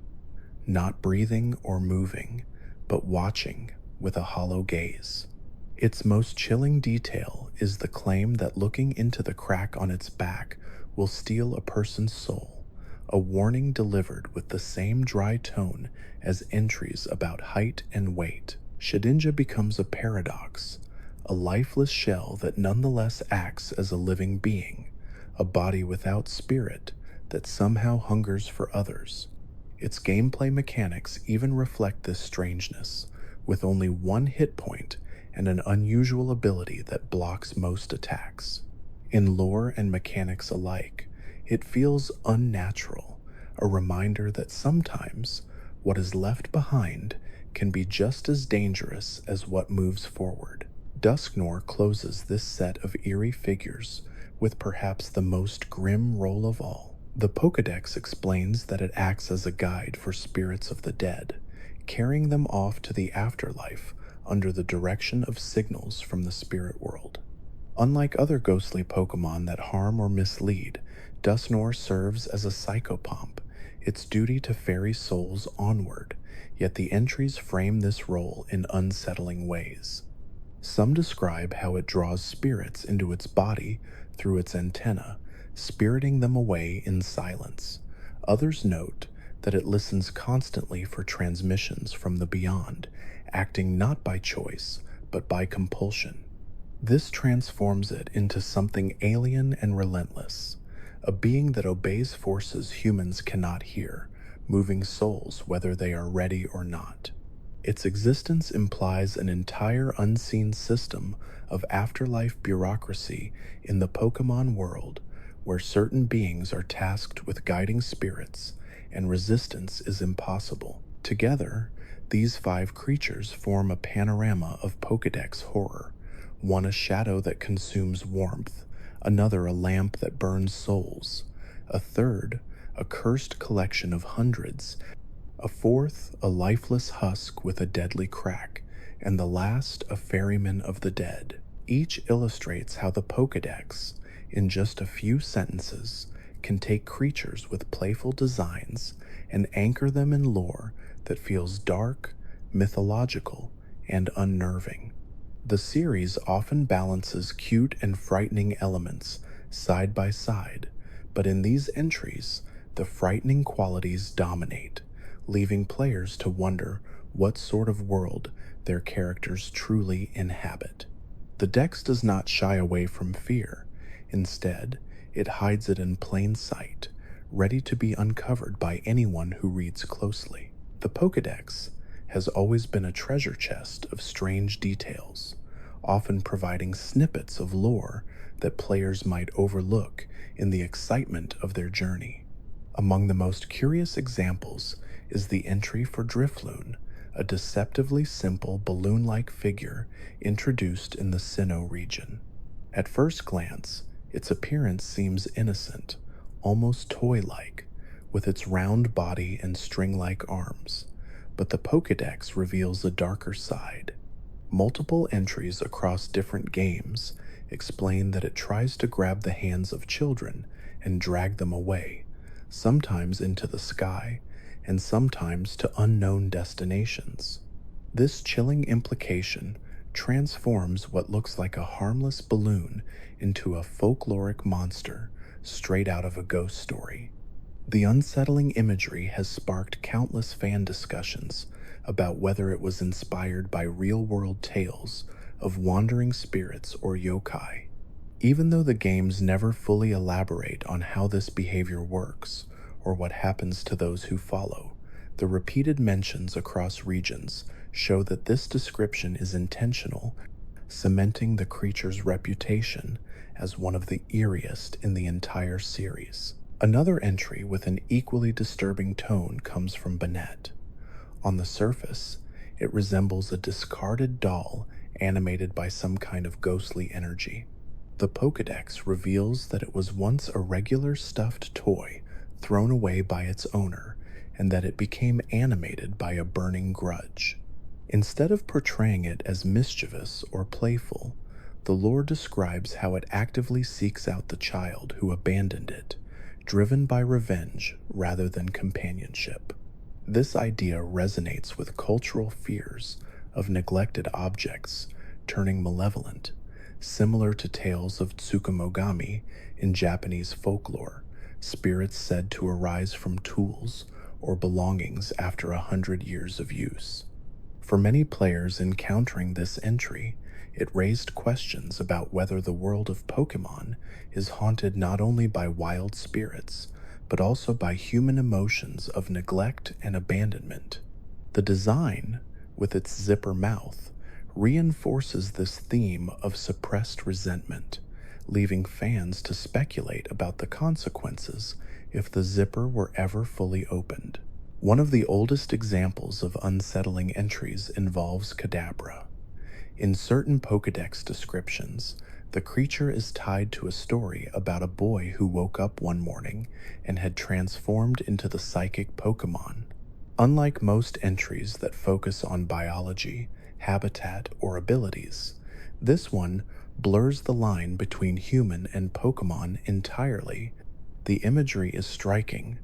not breathing or moving, but watching with a hollow gaze. Its most chilling detail is the claim that looking into the crack on its back will steal a person's soul, a warning delivered with the same dry tone as entries about height and weight. Shedinja becomes a paradox, a lifeless shell that nonetheless acts as a living being, a body without spirit that somehow hungers for others. Its gameplay mechanics even reflect this strangeness, with only one hit point and an unusual ability that blocks most attacks. In lore and mechanics alike, it feels unnatural, a reminder that sometimes what is left behind can be just as dangerous as what moves forward. Dusknor closes this set of eerie figures with perhaps the most grim role of all. The Pokédex explains that it acts as a guide for spirits of the dead, carrying them off to the afterlife under the direction of signals from the spirit world. Unlike other ghostly Pokémon that harm or mislead, Dusknor serves as a psychopomp, its duty to ferry souls onward, yet the entries frame this role in unsettling ways. Some describe how it draws spirits into its body through its antenna, spiriting them away in silence. Others note that it listens constantly for transmissions from the beyond, acting not by choice, but by compulsion. This transforms it into something alien and relentless, a being that obeys forces humans cannot hear, moving souls whether they are ready or not. Its existence implies an entire unseen system of afterlife bureaucracy in the Pokémon world, where certain beings are tasked with guiding spirits, and resistance is impossible. Together, these 5 creatures form a panorama of Pokédex horror, one a shadow that consumes warmth, another a lamp that burns souls, a third a cursed collection of hundreds, a fourth a lifeless husk with a deadly crack, and the last a ferryman of the dead. Each illustrates how the Pokédex, in just a few sentences, can take creatures with playful designs and anchor them in lore that feels dark, mythological, and unnerving. The series often balances cute and frightening elements side by side, but in these entries, the frightening qualities dominate, leaving players to wonder what sort of world their characters truly inhabit. The Dex does not shy away from fear. Instead, it hides it in plain sight, ready to be uncovered by anyone who reads closely. The Pokédex has always been a treasure chest of strange details, often providing snippets of lore that players might overlook in the excitement of their journey. Among the most curious examples is the entry for Drifloon, a deceptively simple balloon-like figure introduced in the Sinnoh region. At first glance, its appearance seems innocent, almost toy-like, with its round body and string-like arms, but the Pokédex reveals a darker side. Multiple entries across different games explain that it tries to grab the hands of children and drag them away, sometimes into the sky, and sometimes to unknown destinations. This chilling implication transforms what looks like a harmless balloon into a folkloric monster straight out of a ghost story. The unsettling imagery has sparked countless fan discussions about whether it was inspired by real-world tales of wandering spirits or yokai. Even though the games never fully elaborate on how this behavior works or what happens to those who follow, the repeated mentions across regions show that this description is intentional, cementing the creature's reputation as one of the eeriest in the entire series. Another entry with an equally disturbing tone comes from Bennett. On the surface, it resembles a discarded doll animated by some kind of ghostly energy. The Pokédex reveals that it was once a regular stuffed toy thrown away by its owner, and that it became animated by a burning grudge. Instead of portraying it as mischievous or playful, the lore describes how it actively seeks out the child who abandoned it, driven by revenge rather than companionship. This idea resonates with cultural fears of neglected objects turning malevolent, similar to tales of Tsukumogami in Japanese folklore, spirits said to arise from tools or belongings after 100 years of use. For many players encountering this entry, it raised questions about whether the world of Pokemon is haunted not only by wild spirits, but also by human emotions of neglect and abandonment. The design, with its zipper mouth, reinforces this theme of suppressed resentment, leaving fans to speculate about the consequences if the zipper were ever fully opened. One of the oldest examples of unsettling entries involves Kadabra. In certain Pokédex descriptions, the creature is tied to a story about a boy who woke up one morning and had transformed into the psychic Pokémon. Unlike most entries that focus on biology, habitat, or abilities, this one blurs the line between human and Pokémon entirely. The imagery is striking.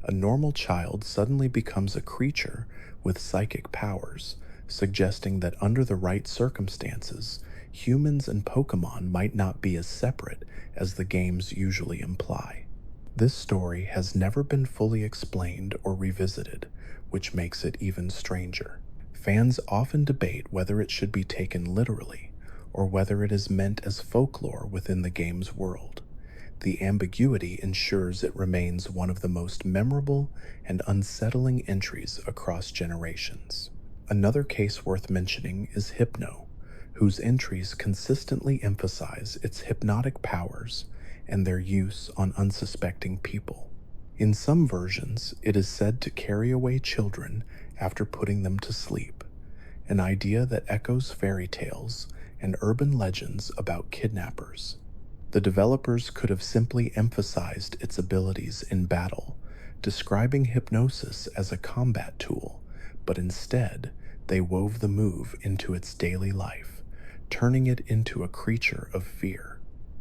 A normal child suddenly becomes a creature with psychic powers, suggesting that under the right circumstances, humans and Pokemon might not be as separate as the games usually imply. This story has never been fully explained or revisited, which makes it even stranger. Fans often debate whether it should be taken literally, or whether it is meant as folklore within the game's world. The ambiguity ensures it remains one of the most memorable and unsettling entries across generations. Another case worth mentioning is Hypno, whose entries consistently emphasize its hypnotic powers and their use on unsuspecting people. In some versions, it is said to carry away children after putting them to sleep, an idea that echoes fairy tales and urban legends about kidnappers. The developers could have simply emphasized its abilities in battle, describing hypnosis as a combat tool, but instead, they wove the move into its daily life, turning it into a creature of fear.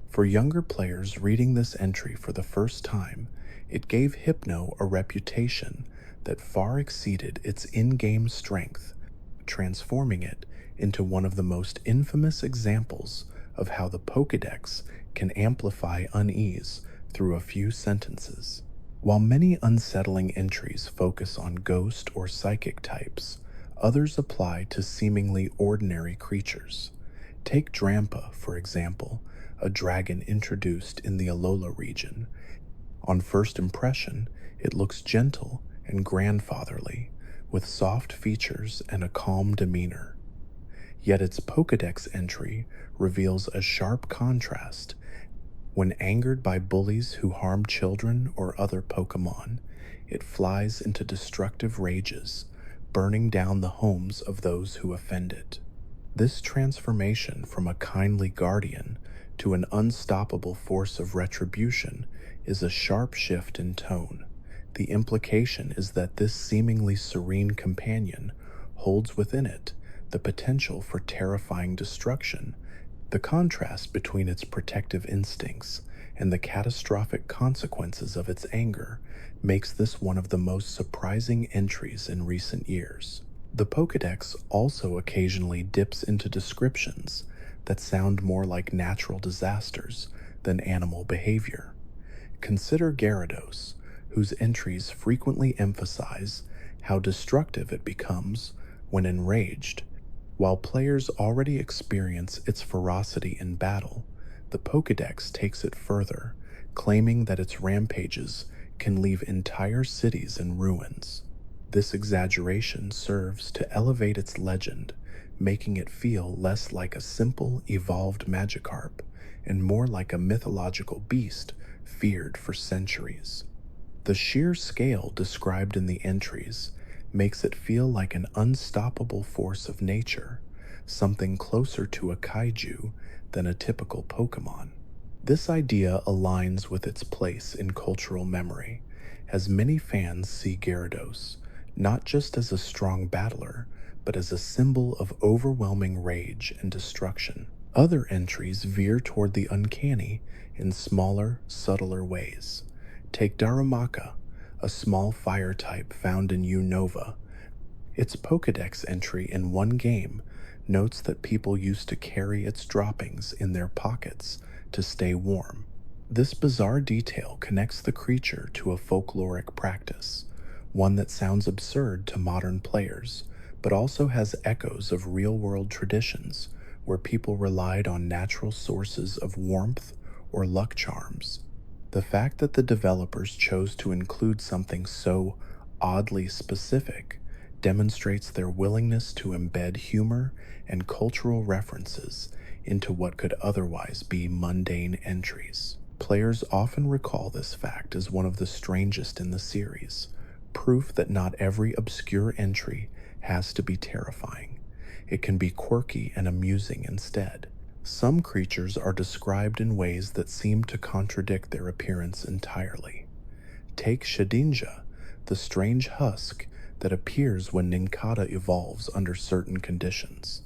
For younger players reading this entry for the first time, it gave Hypno a reputation that far exceeded its in-game strength, transforming it into one of the most infamous examples of how the Pokédex can amplify unease through a few sentences. While many unsettling entries focus on ghost or psychic types, others apply to seemingly ordinary creatures. Take Drampa, for example, a dragon introduced in the Alola region. On first impression, it looks gentle and grandfatherly, with soft features and a calm demeanor. Yet its Pokédex entry reveals a sharp contrast. When angered by bullies who harm children or other Pokémon, it flies into destructive rages, burning down the homes of those who offend it. This transformation from a kindly guardian to an unstoppable force of retribution is a sharp shift in tone. The implication is that this seemingly serene companion holds within it the potential for terrifying destruction. The contrast between its protective instincts and the catastrophic consequences of its anger makes this one of the most surprising entries in recent years. The Pokédex also occasionally dips into descriptions that sound more like natural disasters than animal behavior. Consider Gyarados, whose entries frequently emphasize how destructive it becomes when enraged, While players already experience its ferocity in battle, the Pokédex takes it further, claiming that its rampages can leave entire cities in ruins. This exaggeration serves to elevate its legend, making it feel less like a simple, evolved Magikarp and more like a mythological beast feared for centuries. The sheer scale described in the entries makes it feel like an unstoppable force of nature, something closer to a kaiju than a typical Pokemon. This idea aligns with its place in cultural memory, as many fans see Gyarados not just as a strong battler, but as a symbol of overwhelming rage and destruction. Other entries veer toward the uncanny in smaller, subtler ways. Take Darumaka, a small fire type found in Unova. Its Pokédex entry in one game notes that people used to carry its droppings in their pockets to stay warm. This bizarre detail connects the creature to a folkloric practice, one that sounds absurd to modern players, but also has echoes of real-world traditions where people relied on natural sources of warmth or luck charms. The fact that the developers chose to include something so oddly specific demonstrates their willingness to embed humor and cultural references into what could otherwise be mundane entries. Players often recall this fact as one of the strangest in the series, proof that not every obscure entry has to be terrifying. It can be quirky and amusing instead. Some creatures are described in ways that seem to contradict their appearance entirely. Take Shedinja, the strange husk that appears when Nincada evolves under certain conditions.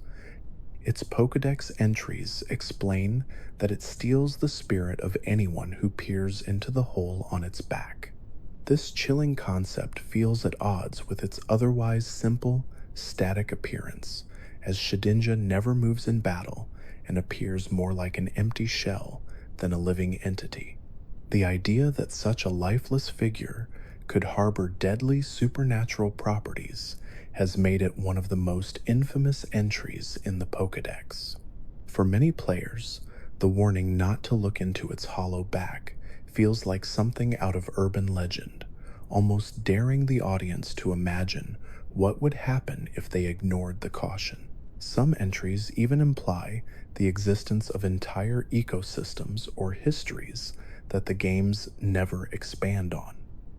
Its Pokédex entries explain that it steals the spirit of anyone who peers into the hole on its back. This chilling concept feels at odds with its otherwise simple, static appearance, as Shedinja never moves in battle and appears more like an empty shell than a living entity. The idea that such a lifeless figure could harbor deadly supernatural properties has made it one of the most infamous entries in the Pokédex. For many players, the warning not to look into its hollow back feels like something out of urban legend, almost daring the audience to imagine what would happen if they ignored the caution. Some entries even imply the existence of entire ecosystems or histories that the games never expand on.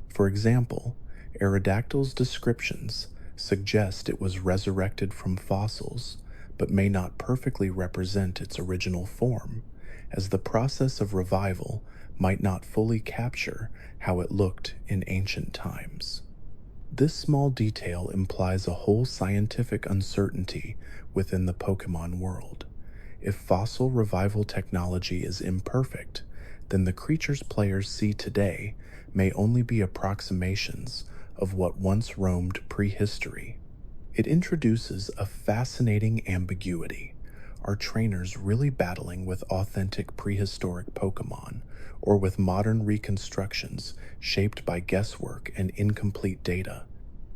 For example, Aerodactyl's descriptions suggest it was resurrected from fossils, but may not perfectly represent its original form, as the process of revival might not fully capture how it looked in ancient times. This small detail implies a whole scientific uncertainty within the Pokemon world. If fossil revival technology is imperfect, then the creatures players see today may only be approximations of what once roamed prehistory. It introduces a fascinating ambiguity. Are trainers really battling with authentic prehistoric Pokemon, or with modern reconstructions shaped by guesswork and incomplete data?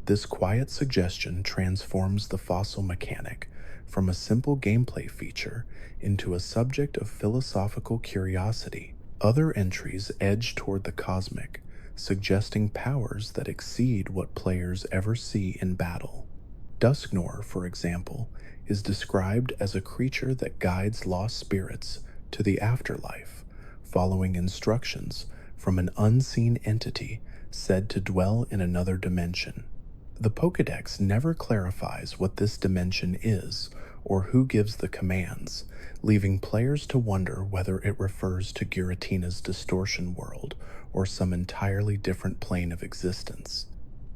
This quiet suggestion transforms the fossil mechanic from a simple gameplay feature into a subject of philosophical curiosity. Other entries edge toward the cosmic, suggesting powers that exceed what players ever see in battle. Dusknoir, for example, is described as a creature that guides lost spirits to the afterlife, following instructions from an unseen entity said to dwell in another dimension. The Pokédex never clarifies what this dimension is or who gives the commands, leaving players to wonder whether it refers to Giratina's distortion world or some entirely different plane of existence.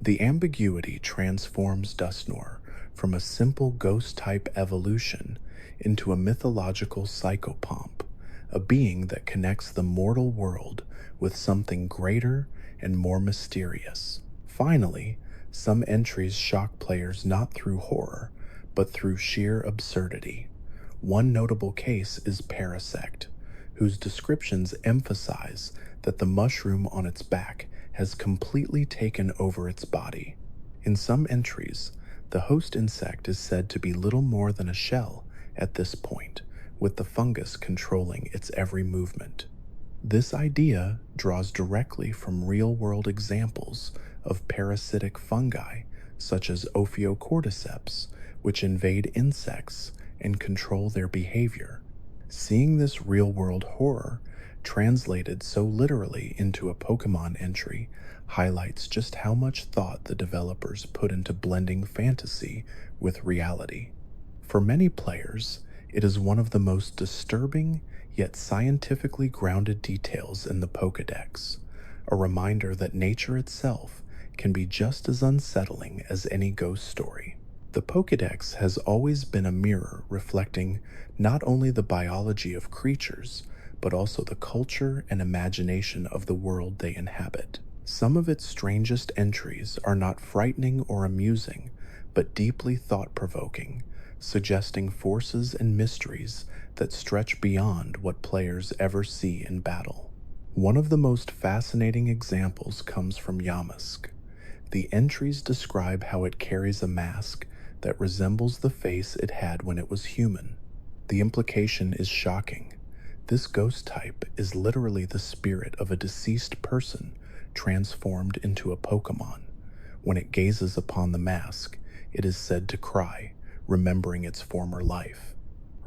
The ambiguity transforms Dusknoir from a simple ghost-type evolution into a mythological psychopomp, a being that connects the mortal world with something greater and more mysterious. Finally, some entries shock players not through horror, but through sheer absurdity. One notable case is Parasect, whose descriptions emphasize that the mushroom on its back has completely taken over its body. In some entries, The host insect is said to be little more than a shell at this point, with the fungus controlling its every movement. This idea draws directly from real-world examples of parasitic fungi such as Ophiocordyceps, which invade insects and control their behavior. Seeing this real-world horror translated so literally into a Pokemon entry highlights just how much thought the developers put into blending fantasy with reality. For many players, it is one of the most disturbing yet scientifically grounded details in the Pokédex, a reminder that nature itself can be just as unsettling as any ghost story. The Pokédex has always been a mirror reflecting not only the biology of creatures, but also the culture and imagination of the world they inhabit. Some of its strangest entries are not frightening or amusing, but deeply thought-provoking, suggesting forces and mysteries that stretch beyond what players ever see in battle. One of the most fascinating examples comes from Yamask. The entries describe how it carries a mask that resembles the face it had when it was human. The implication is shocking. This ghost type is literally the spirit of a deceased person transformed into a Pokemon. When it gazes upon the mask, it is said to cry, remembering its former life.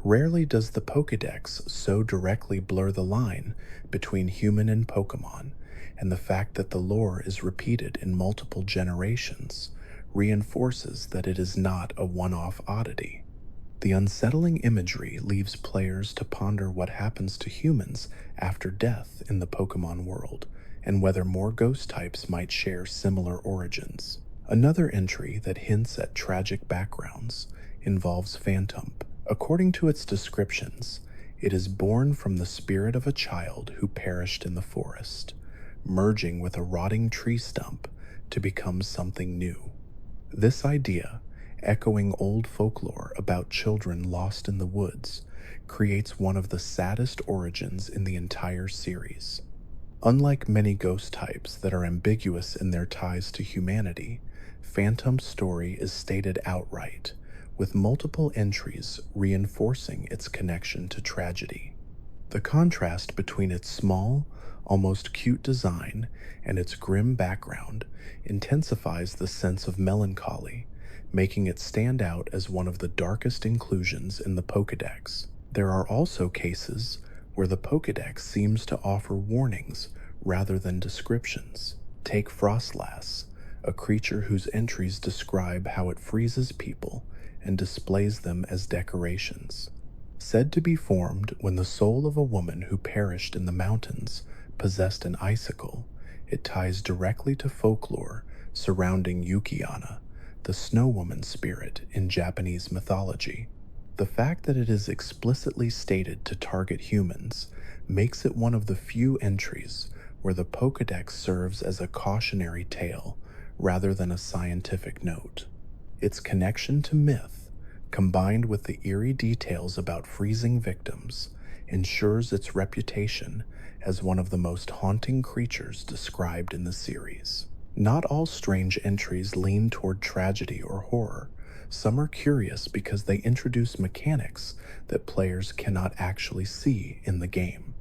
Rarely does the Pokédex so directly blur the line between human and Pokemon, and the fact that the lore is repeated in multiple generations reinforces that it is not a one-off oddity. The unsettling imagery leaves players to ponder what happens to humans after death in the Pokemon world, and whether more ghost types might share similar origins. Another entry that hints at tragic backgrounds involves Phantom. According to its descriptions, it is born from the spirit of a child who perished in the forest, merging with a rotting tree stump to become something new. This idea, echoing old folklore about children lost in the woods, creates one of the saddest origins in the entire series. Unlike many ghost types that are ambiguous in their ties to humanity, Phantom's story is stated outright, with multiple entries reinforcing its connection to tragedy. The contrast between its small, almost cute design and its grim background intensifies the sense of melancholy, making it stand out as one of the darkest inclusions in the Pokédex. There are also cases where the Pokédex seems to offer warnings rather than descriptions. Take Frostlass, a creature whose entries describe how it freezes people and displays them as decorations. Said to be formed when the soul of a woman who perished in the mountains possessed an icicle, it ties directly to folklore surrounding Yukiana, the snow woman spirit in Japanese mythology. The fact that it is explicitly stated to target humans makes it one of the few entries where the Pokédex serves as a cautionary tale rather than a scientific note. Its connection to myth, combined with the eerie details about freezing victims, ensures its reputation as one of the most haunting creatures described in the series. Not all strange entries lean toward tragedy or horror. Some are curious because they introduce mechanics that players cannot actually see in the game.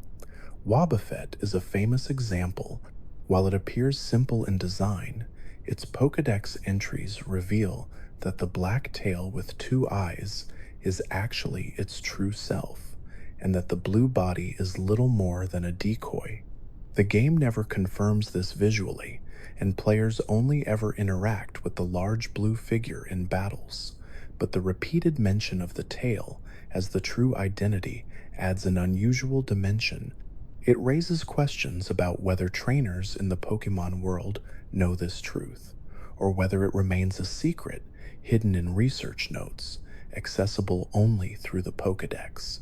Wobbuffet is a famous example. While it appears simple in design, its Pokédex entries reveal that the black tail with two eyes is actually its true self, and that the blue body is little more than a decoy. The game never confirms this visually, and players only ever interact with the large blue figure in battles, but the repeated mention of the tail as the true identity adds an unusual dimension. It raises questions about whether trainers in the Pokemon world know this truth, or whether it remains a secret hidden in research notes, accessible only through the Pokédex.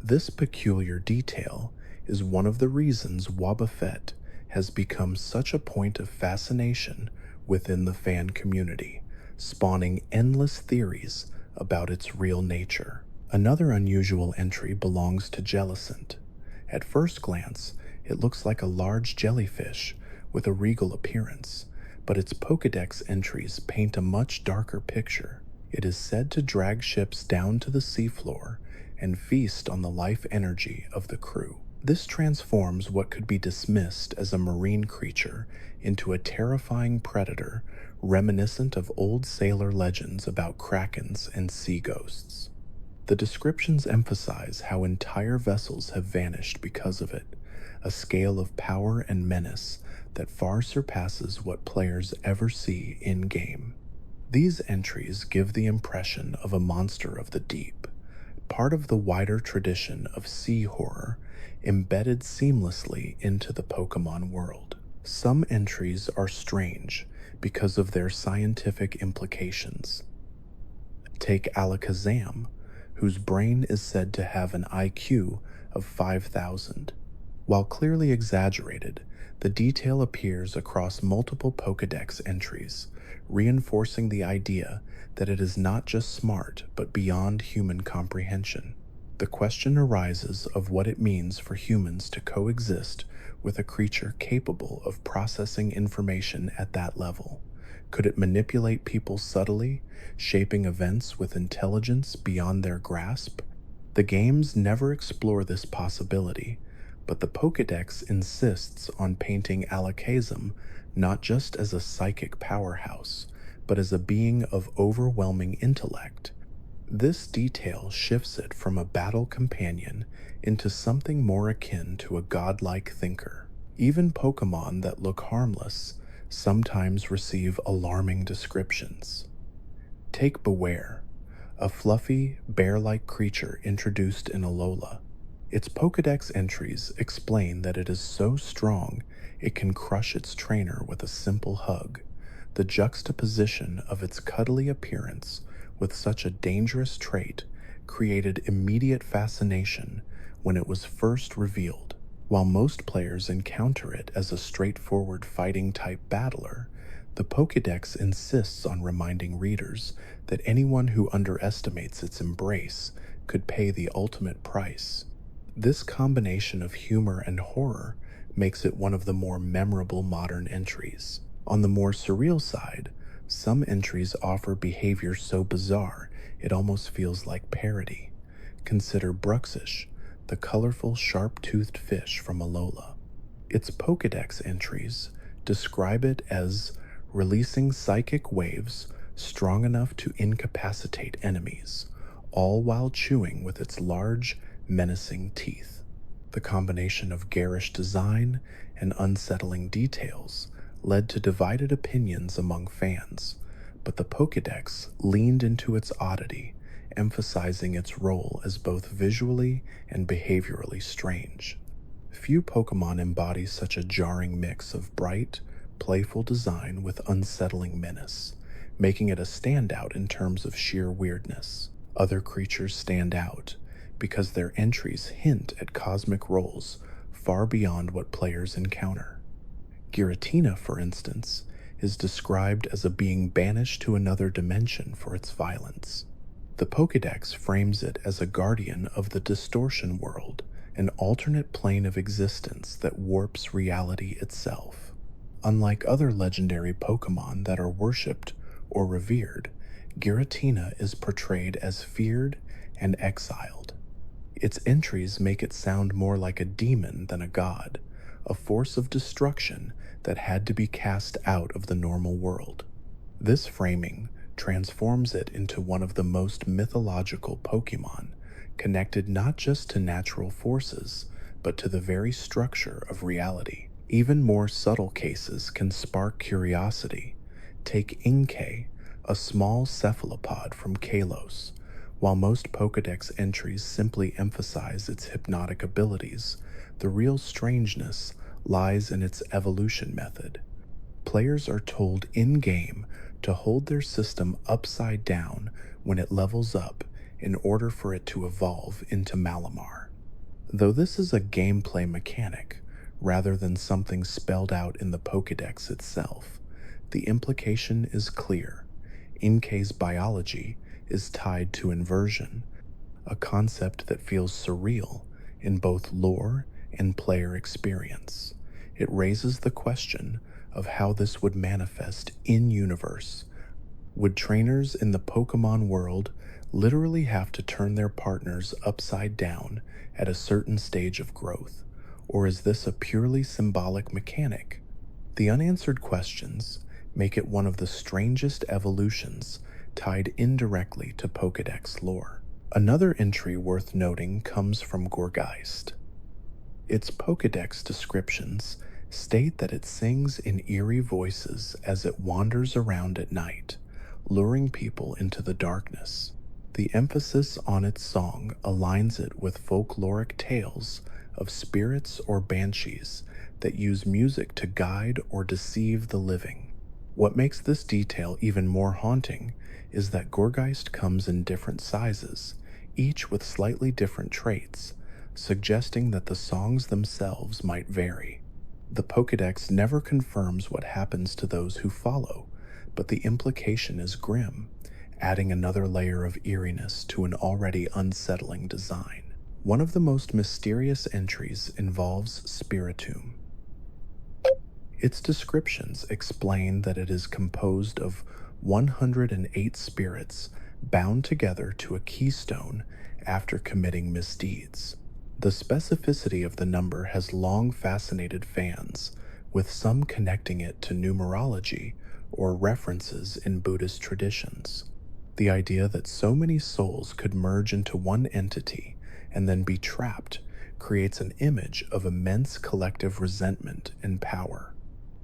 This peculiar detail is one of the reasons Wobbuffet has become such a point of fascination within the fan community, spawning endless theories about its real nature. Another unusual entry belongs to Jellicent. At first glance, it looks like a large jellyfish with a regal appearance, but its Pokédex entries paint a much darker picture. It is said to drag ships down to the seafloor and feast on the life energy of the crew. This transforms what could be dismissed as a marine creature into a terrifying predator reminiscent of old sailor legends about krakens and sea ghosts. The descriptions emphasize how entire vessels have vanished because of it, a scale of power and menace that far surpasses what players ever see in-game. These entries give the impression of a monster of the deep, part of the wider tradition of sea horror embedded seamlessly into the Pokemon world. Some entries are strange because of their scientific implications. Take Alakazam, whose brain is said to have an IQ of 5,000. While clearly exaggerated, the detail appears across multiple Pokédex entries, reinforcing the idea that it is not just smart but beyond human comprehension. The question arises of what it means for humans to coexist with a creature capable of processing information at that level. Could it manipulate people subtly, shaping events with intelligence beyond their grasp? The games never explore this possibility, but the Pokédex insists on painting Alakazam not just as a psychic powerhouse, but as a being of overwhelming intellect. This detail shifts it from a battle companion into something more akin to a godlike thinker. Even Pokémon that look harmless sometimes receive alarming descriptions. Take Beware, a fluffy, bear-like creature introduced in Alola. Its Pokédex entries explain that it is so strong it can crush its trainer with a simple hug. The juxtaposition of its cuddly appearance with such a dangerous trait created immediate fascination when it was first revealed. While most players encounter it as a straightforward fighting-type battler, the Pokédex insists on reminding readers that anyone who underestimates its embrace could pay the ultimate price. This combination of humor and horror makes it one of the more memorable modern entries. On the more surreal side, some entries offer behavior so bizarre it almost feels like parody. Consider Bruxish, the colorful, sharp-toothed fish from Alola. Its Pokédex entries describe it as releasing psychic waves strong enough to incapacitate enemies, all while chewing with its large, menacing teeth. The combination of garish design and unsettling details led to divided opinions among fans, but the Pokédex leaned into its oddity, emphasizing its role as both visually and behaviorally strange. Few Pokemon embody such a jarring mix of bright, playful design with unsettling menace, making it a standout in terms of sheer weirdness. Other creatures stand out because their entries hint at cosmic roles far beyond what players encounter. Giratina, for instance, is described as a being banished to another dimension for its violence. The Pokédex frames it as a guardian of the distortion world, an alternate plane of existence that warps reality itself. Unlike other legendary Pokémon that are worshipped or revered, Giratina is portrayed as feared and exiled. Its entries make it sound more like a demon than a god, a force of destruction that had to be cast out of the normal world. This framing transforms it into one of the most mythological Pokemon, connected not just to natural forces, but to the very structure of reality. Even more subtle cases can spark curiosity. Take Inkay, a small cephalopod from Kalos. While most Pokédex entries simply emphasize its hypnotic abilities, the real strangeness lies in its evolution method. Players are told in-game to hold their system upside down when it levels up in order for it to evolve into Malamar. Though this is a gameplay mechanic, rather than something spelled out in the Pokédex itself, the implication is clear. Inkay's biology is tied to inversion, a concept that feels surreal in both lore and player experience. It raises the question of how this would manifest in-universe, Would trainers in the Pokemon world literally have to turn their partners upside down at a certain stage of growth, or is this a purely symbolic mechanic? The unanswered questions make it one of the strangest evolutions tied indirectly to Pokédex lore. Another entry worth noting comes from Gorgeist. Its Pokédex descriptions state that it sings in eerie voices as it wanders around at night, luring people into the darkness. The emphasis on its song aligns it with folkloric tales of spirits or banshees that use music to guide or deceive the living. What makes this detail even more haunting is that Gorgeist comes in different sizes, each with slightly different traits, suggesting that the songs themselves might vary. The Pokédex never confirms what happens to those who follow, but the implication is grim, adding another layer of eeriness to an already unsettling design. One of the most mysterious entries involves Spiritomb. Its descriptions explain that it is composed of 108 spirits bound together to a keystone after committing misdeeds. The specificity of the number has long fascinated fans, with some connecting it to numerology or references in Buddhist traditions. The idea that so many souls could merge into one entity and then be trapped creates an image of immense collective resentment and power.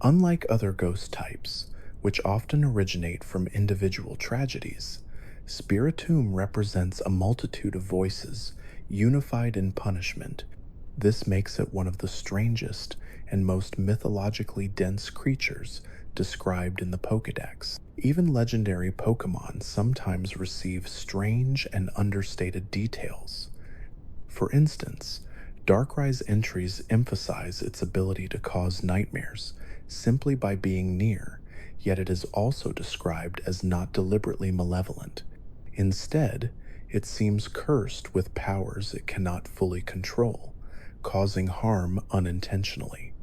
Unlike other ghost types, which often originate from individual tragedies, Spiritomb represents a multitude of voices unified in punishment. This makes it one of the strangest and most mythologically dense creatures described in the Pokédex. Even legendary Pokémon sometimes receive strange and understated details. For instance, Darkrai's entries emphasize its ability to cause nightmares simply by being near, yet it is also described as not deliberately malevolent. Instead, it seems cursed with powers it cannot fully control, causing harm unintentionally.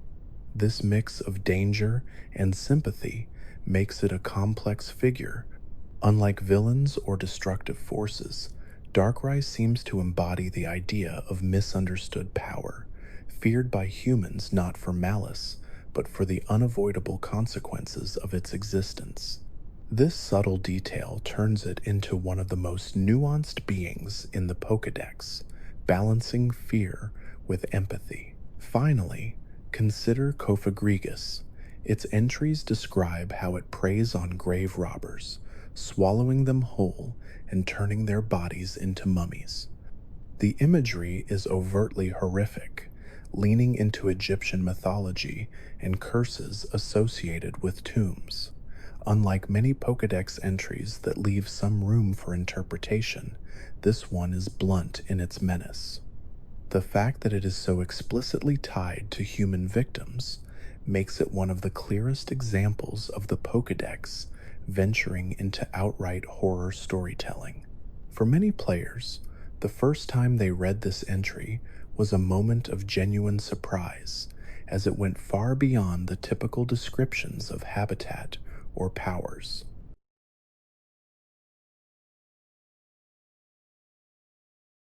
This mix of danger and sympathy makes it a complex figure. Unlike villains or destructive forces, Darkrai seems to embody the idea of misunderstood power, feared by humans not for malice, but for the unavoidable consequences of its existence. This subtle detail turns it into one of the most nuanced beings in the Pokédex, balancing fear with empathy. Finally, consider Cofagrigus. Its entries describe how it preys on grave robbers, swallowing them whole and turning their bodies into mummies. The imagery is overtly horrific, leaning into Egyptian mythology and curses associated with tombs. Unlike many Pokédex entries that leave some room for interpretation, this one is blunt in its menace. The fact that it is so explicitly tied to human victims makes it one of the clearest examples of the Pokédex venturing into outright horror storytelling. For many players, the first time they read this entry was a moment of genuine surprise, as it went far beyond the typical descriptions of habitat or powers.